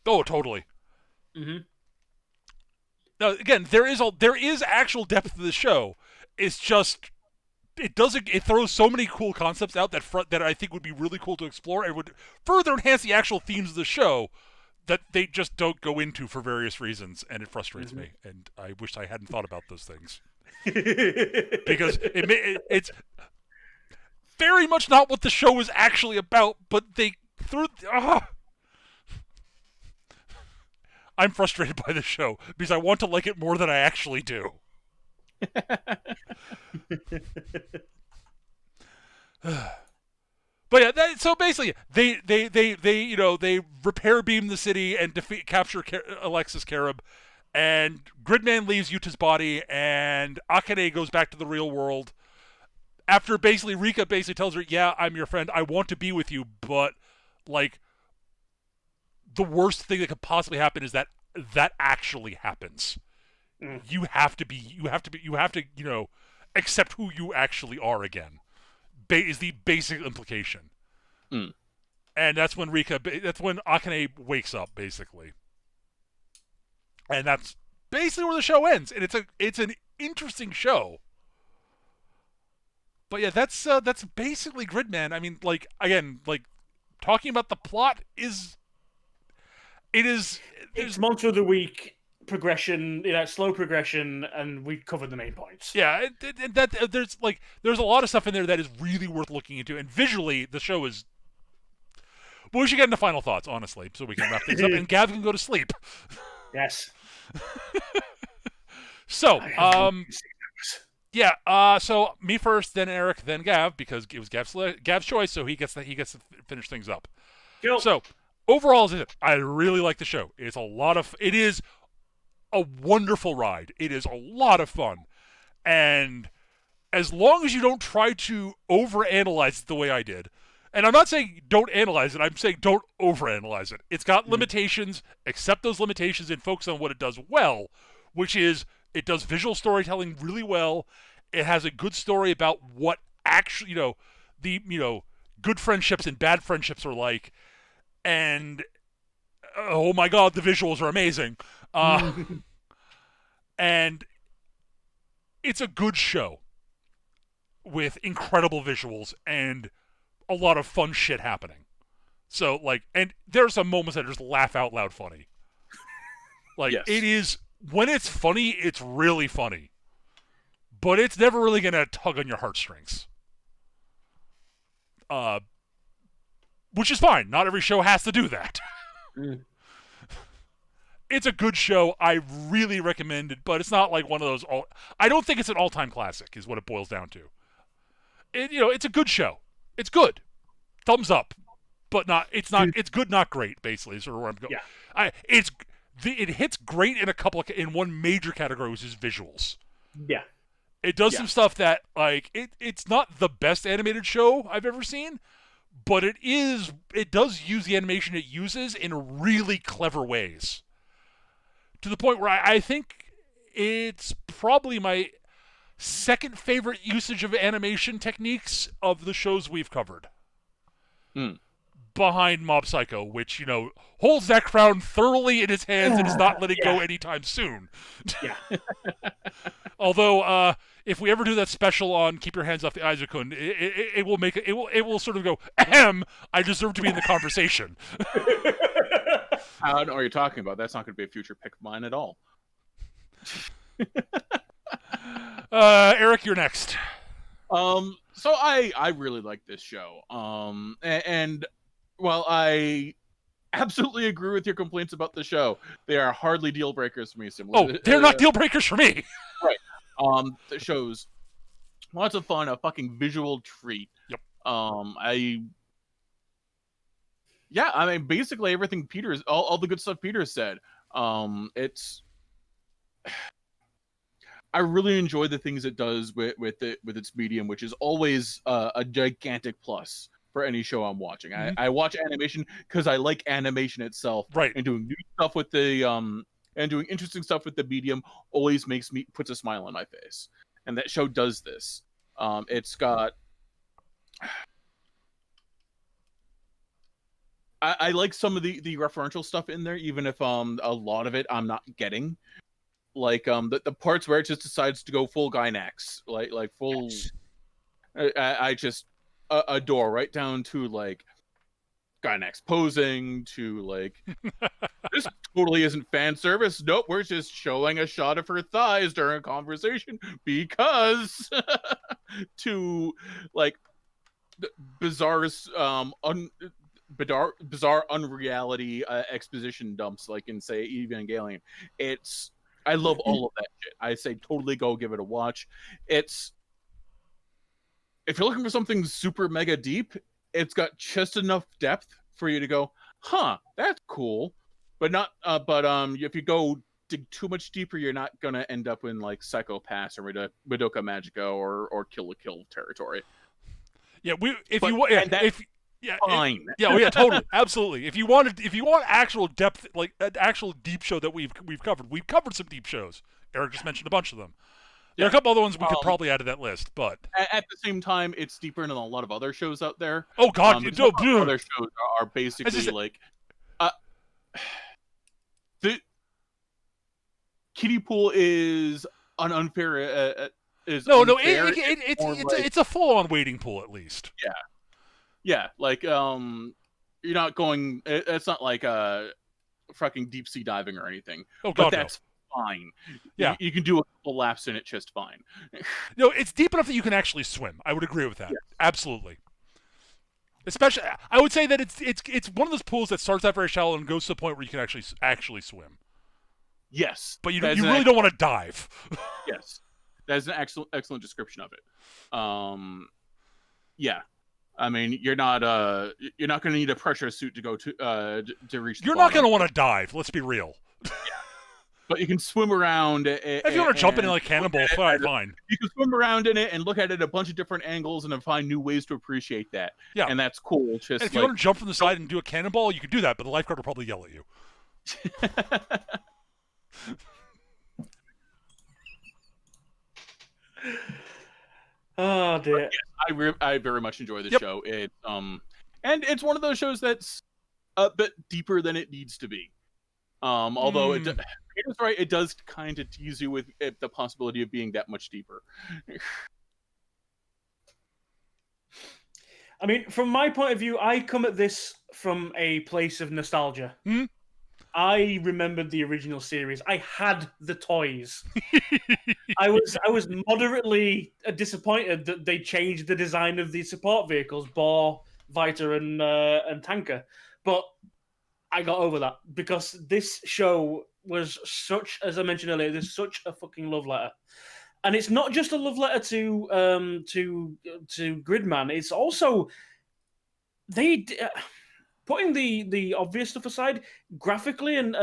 Oh, totally. Now, again, there is actual depth to the show. It's just it throws so many cool concepts out that I think would be really cool to explore and would further enhance the actual themes of the show that they just don't go into for various reasons, and it frustrates me. And I wish I hadn't thought about those things because it's very much not what the show is actually about. But they threw. I'm frustrated by the show because I want to like it more than I actually do. But yeah, so basically, they repair beam the city and capture Alexis Carib, and Gridman leaves Yuta's body, and Akane goes back to the real world. After Rika tells her, "Yeah, I'm your friend. I want to be with you, but the worst thing that could possibly happen is that actually happens. You have to accept who you actually are again. Is the basic implication. And that's when Akane wakes up, basically. And that's basically where the show ends. And it's an interesting show. But yeah, that's basically Gridman. I mean, again, talking about the plot is. It's Monster of the Week progression, slow progression, and we covered the main points. Yeah, there's a lot of stuff in there that is really worth looking into, and visually the show is. But we should get into final thoughts, honestly, so we can wrap things up, and Gav can go to sleep. Yes. So, so me first, then Eric, then Gav, because it was Gav's choice, so he gets to finish things up. Cool. So. Overall, I really like the show. It is a wonderful ride. It is a lot of fun. And as long as you don't try to overanalyze it the way I did, and I'm not saying don't analyze it, I'm saying don't overanalyze it. It's got limitations, accept those limitations and focus on what it does well, which is it does visual storytelling really well. It has a good story about what actually, good friendships and bad friendships are like. And oh my god, the visuals are amazing. And it's a good show with incredible visuals and a lot of fun shit happening. So, like, and there's some moments that are just laugh out loud funny. Like, Yes. it is, when it's funny, it's really funny. But it's never really going to tug on your heartstrings. Which is fine. Not every show has to do that. It's a good show. I really recommend it, but it's not like one of those. I don't think it's an all-time classic, is what it boils down to. It's a good show. It's good. Thumbs up, but not. It's not. It's good, not great. Basically, is sort of where I'm going. Yeah. It hits great in one major category, which is visuals. Yeah. It does some stuff that, like, it's not the best animated show I've ever seen, but it does use the animation it uses in really clever ways. To the point where I think it's probably my second favorite usage of animation techniques of the shows we've covered. Behind Mob Psycho, which, holds that crown thoroughly in its hands and is not letting go anytime soon. Yeah. Although, if we ever do that special on Keep Your Hands Off the Aizukun, it will make it will sort of go, ahem, I deserve to be in the conversation. I don't know what you're talking about. That's not going to be a future pick of mine at all. Eric, you're next. So I really like this show. And while I absolutely agree with your complaints about the show, they are hardly deal breakers for me. They're not deal breakers for me. Right. The show's lots of fun, a fucking visual treat. Yep. I mean, basically everything all the good stuff Peter said. I really enjoy the things it does with its medium, which is always a gigantic plus for any show I'm watching. Mm-hmm. I watch animation because I like animation itself, right? And doing new stuff with the and doing interesting stuff with the medium always puts a smile on my face. And that show does this. It's got. I like some of the referential stuff in there, even if a lot of it I'm not getting. Like the parts where it just decides to go full Gynax, like full. Yes. I just adore, right down to like Gynax posing to like this totally isn't fan service. Nope, we're just showing a shot of her thighs during a conversation because to like bizarre unreality exposition dumps like in say Evangelion. I love all of that shit. I say totally go give it a watch. If you're looking for something super mega deep, it's got just enough depth for you to go, huh, that's cool. But not if you go dig too much deeper, you're not gonna end up in like Psycho Pass or Madoka Magica or Kill la Kill territory. Yeah, fine. Totally, absolutely. If you want actual depth, like an actual deep show that we've covered, we've covered some deep shows. Eric just mentioned a bunch of them. There are a couple other ones we could probably add to that list, but at the same time, it's deeper than a lot of other shows out there. Oh God, other shows are basically like the kiddie pool is an unfair. It's a full-on wading pool at least. Yeah, like you're not going. It's not like fucking deep sea diving or anything. Oh God, but that's fine. Yeah, you can do a couple laps in it just fine. No, it's deep enough that you can actually swim. I would agree with that. Yes. Absolutely. Especially, I would say that it's one of those pools that starts out very shallow and goes to the point where you can actually swim. Yes, but you really don't want to dive. Yes, that's an excellent description of it. Yeah. I mean, you're not going to need a pressure suit to go to reach. You're not going to want to dive. Let's be real. Yeah. But you can swim around. If you want to jump in like Cannonball, fine. You can swim around in it and look at it a bunch of different angles and then find new ways to appreciate that. Yeah, and that's cool. Just if you want to jump from the side and do a cannonball, you can do that, but the lifeguard will probably yell at you. Oh dear. Yes, I very much enjoy the show. And it's one of those shows that's a bit deeper than it needs to be. Although it is right, it does kind of tease you with the possibility of being that much deeper. I mean, from my point of view, I come at this from a place of nostalgia. I remembered the original series. I had the toys. I was moderately disappointed that they changed the design of the support vehicles, Boar, Vita, and Tanker. But I got over that because this show was such, as I mentioned earlier, there's such a fucking love letter. And it's not just a love letter to Gridman. It's also putting the obvious stuff aside, graphically and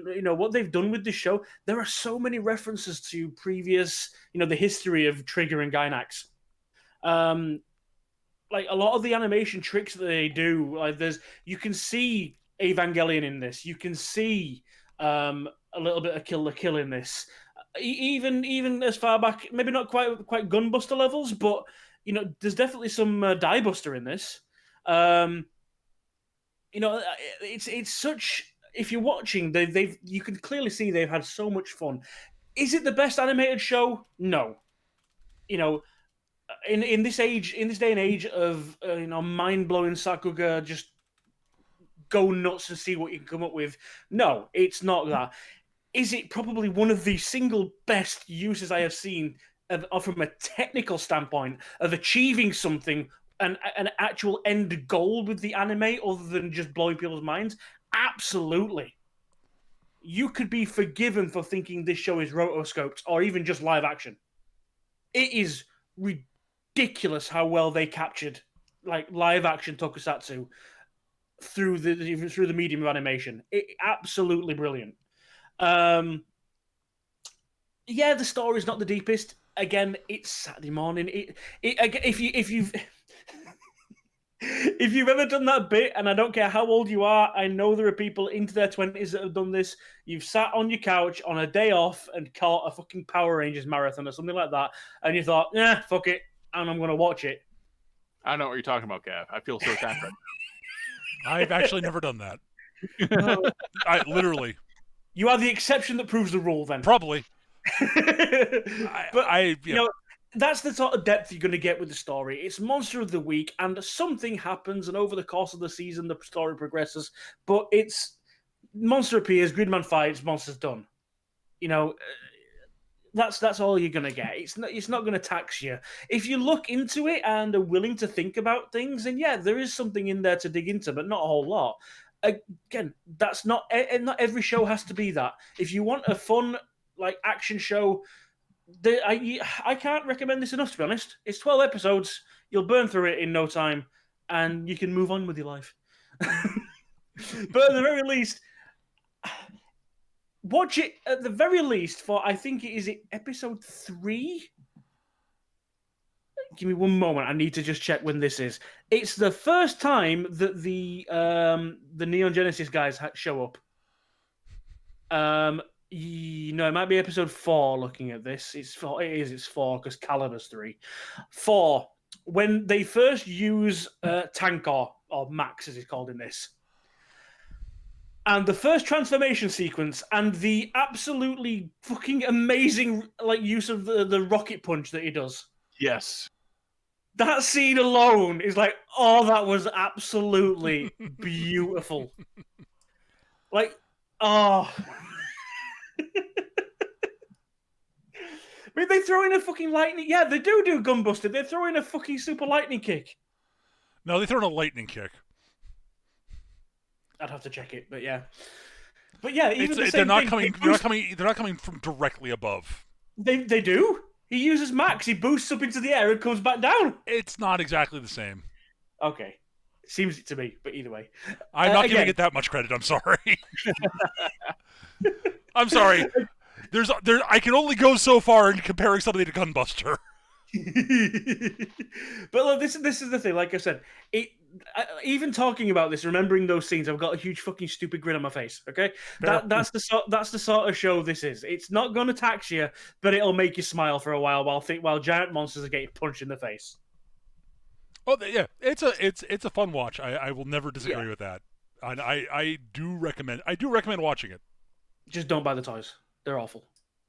you know what they've done with this show. There are so many references to previous, you know, the history of Trigger and Gynax. Like a lot of the animation tricks that they do, like you can see Evangelion in this. You can see a little bit of Kill la Kill in this. Even as far back, maybe not quite Gunbuster levels, but you know, there's definitely some Die Buster in this. You know, it's such. If you're watching, you can clearly see they've had so much fun. Is it the best animated show? No. You know, in this day and age of you know, mind blowing Sakuga, just go nuts and see what you can come up with. No, it's not that. Is it probably one of the single best uses I have seen from a technical standpoint of achieving something, an actual end goal with the anime, other than just blowing people's minds? Absolutely. You could be forgiven for thinking this show is rotoscoped or even just live action. It is ridiculous how well they captured like live action tokusatsu through the medium of animation. Absolutely brilliant. Yeah, the story's not the deepest. Again, it's Saturday morning. If you've if you've ever done that bit, and I don't care how old you are, I know there are people into their 20s that have done this. You've sat on your couch on a day off and caught a fucking Power Rangers marathon or something like that, and you thought, "Yeah, fuck it, and I'm going to watch it." I know what you're talking about, Gav. I feel so sad right now. I've actually never done that. I literally. You are the exception that proves the rule, then. Probably. But you know, that's the sort of depth you're going to get with the story. It's Monster of the Week, and something happens, and over the course of the season, the story progresses. But it's Monster appears, Gridman fights, Monster's done. You know, that's all you're going to get. It's not going to tax you. If you look into it and are willing to think about things, then yeah, there is something in there to dig into, but not a whole lot. Again, that's not every show has to be that. If you want a fun like action show, I can't recommend this enough, to be honest. It's 12 episodes. You'll burn through it in no time, and you can move on with your life. But at the very least, watch it at the very least for, I think it is episode 3. Give me one moment. I need to just check when this is. It's the first time that the Neon Genesis guys show up. You know, it might be episode 4. Looking at this, it's 4 because Calibur's 3. 4, when they first use Tankor, or Max as he's called in this, and the first transformation sequence, and the absolutely fucking amazing like use of the rocket punch that he does. Yes. That scene alone is like, oh, that was absolutely beautiful. Like, oh. I mean, they throw in a fucking lightning. Yeah, they do Gunbuster. They throw in a fucking super lightning kick. No, they throw in a lightning kick. I'd have to check it, but yeah. But yeah, even they're not coming from directly above. They do. He uses Max. He boosts up into the air and comes back down. It's not exactly the same. Okay. Seems to be, but either way. I'm not giving it that much credit. I'm sorry. I'm sorry. I can only go so far in comparing somebody to Gunbuster. But look, this is the thing. Like I said, even talking about this, remembering those scenes, I've got a huge fucking stupid grin on my face. Okay, that's the sort of show this is. It's not going to tax you, but it'll make you smile for a while while giant monsters are getting punched in the face. Oh yeah, it's a fun watch. I will never disagree with that, and I do recommend watching it. Just don't buy the toys. They're awful.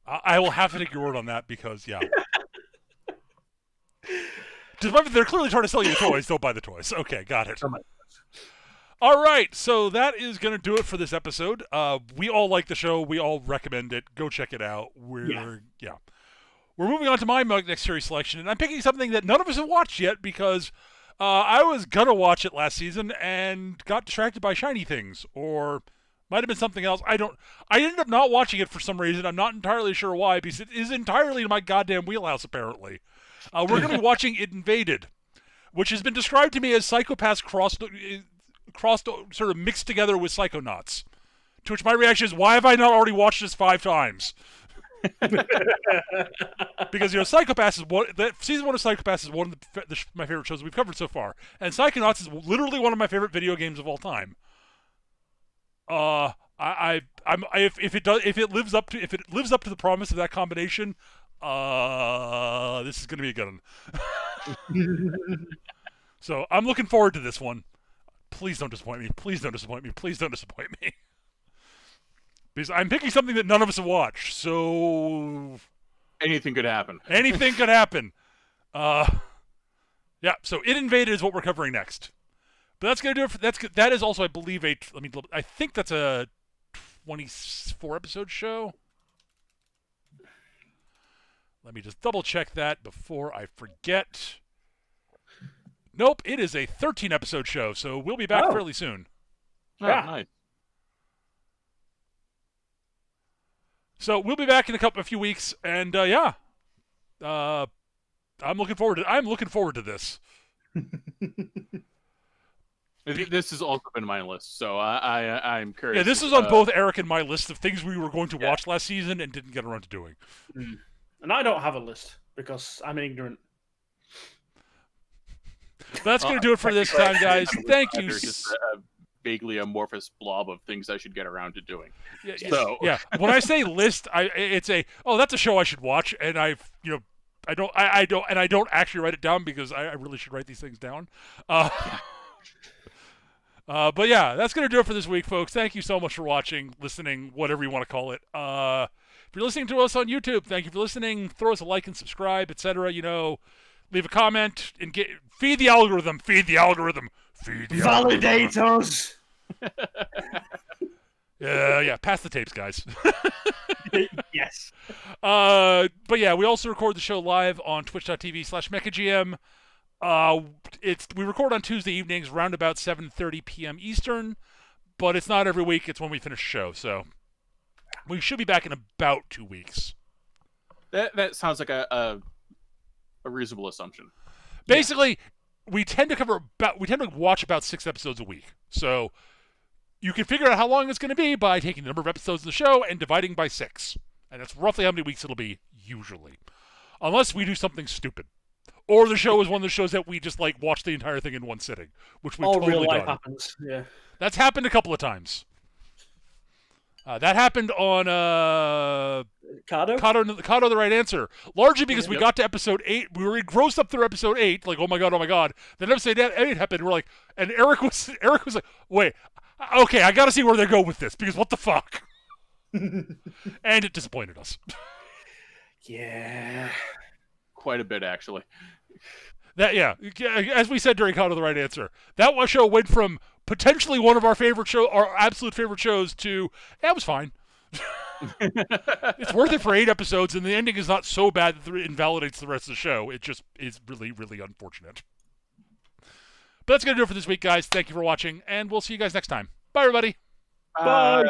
I will have to take your word on that because, yeah. They're clearly trying to sell you toys. Don't buy the toys. Okay, got it. All right, so that is going to do it for this episode. We all like the show. We all recommend it. Go check it out. We're moving on to my next series selection, and I'm picking something that none of us have watched yet because I was going to watch it last season and got distracted by shiny things, or might have been something else. I ended up not watching it for some reason. I'm not entirely sure why, because it is entirely in my goddamn wheelhouse, apparently. We're going to be watching It Invaded, which has been described to me as Psycho-Pass crossed sort of mixed together with Psychonauts. To which my reaction is, why have I not already watched this 5 times? Because Psycho-Pass is season 1 of Psycho-Pass is one of my favorite shows we've covered so far, and Psychonauts is literally one of my favorite video games of all time. If it lives up to the promise of that combination, this is going to be a good one. So I'm looking forward to this one. Please don't disappoint me. Please don't disappoint me. Please don't disappoint me. Because I'm picking something that none of us have watched, so anything could happen. Anything could happen. Yeah. So It Invaded is what we're covering next. But that's gonna do it. That is also, I believe, I think that's a 24 episode show. Let me just double check that before I forget. Nope, it is a 13 episode show, so we'll be back fairly soon. Oh, yeah. Nice. So we'll be back in a few weeks, and I'm looking forward to this. This has also been my list, so I'm curious. Yeah, this is on both Eric and my list of things we were going to watch last season and didn't get around to doing. And I don't have a list because I'm ignorant. But that's going to do it for this time, guys. Thank you. Just a vaguely amorphous blob of things I should get around to doing. Yeah. When I say list, that's a show I should watch, and I don't actually write it down because I really should write these things down. But yeah, that's going to do it for this week, folks. Thank you so much for watching, listening, whatever you want to call it. If you're listening to us on YouTube, thank you for listening. Throw us a like and subscribe, etc. Leave a comment and feed the algorithm. Feed the algorithm. Feed the Validate us. Yeah. Pass the tapes, guys. Yes. But yeah, we also record the show live on twitch.tv/MechaGM. We record on Tuesday evenings around about 7:30 p.m. Eastern, but it's not every week. It's when we finish the show, so we should be back in about 2 weeks. That sounds like a reasonable assumption. Basically, we tend to watch about 6 episodes a week. So you can figure out how long it's going to be by taking the number of episodes of the show and dividing by 6. And that's roughly how many weeks it'll be, usually. Unless we do something stupid. Or the show is one of the shows that we just watch the entire thing in one sitting, which we've totally real life done. Happens. Yeah. That's happened a couple of times. That happened on Kato the Right Answer, largely because we got to episode 8. We were engrossed up through episode 8, like, oh my god. Then episode 8 happened. We're like, and Eric was like, wait, okay, I got to see where they go with this because what the fuck? And it disappointed us. Yeah, quite a bit actually. As we said during Kato the Right Answer, that one show went from potentially one of our absolute favorite shows to, it was fine. It's worth it for 8 episodes, and the ending is not so bad that it invalidates the rest of the show. It just is really, really unfortunate. But that's going to do it for this week, guys. Thank you for watching, and we'll see you guys next time. Bye, everybody. Bye.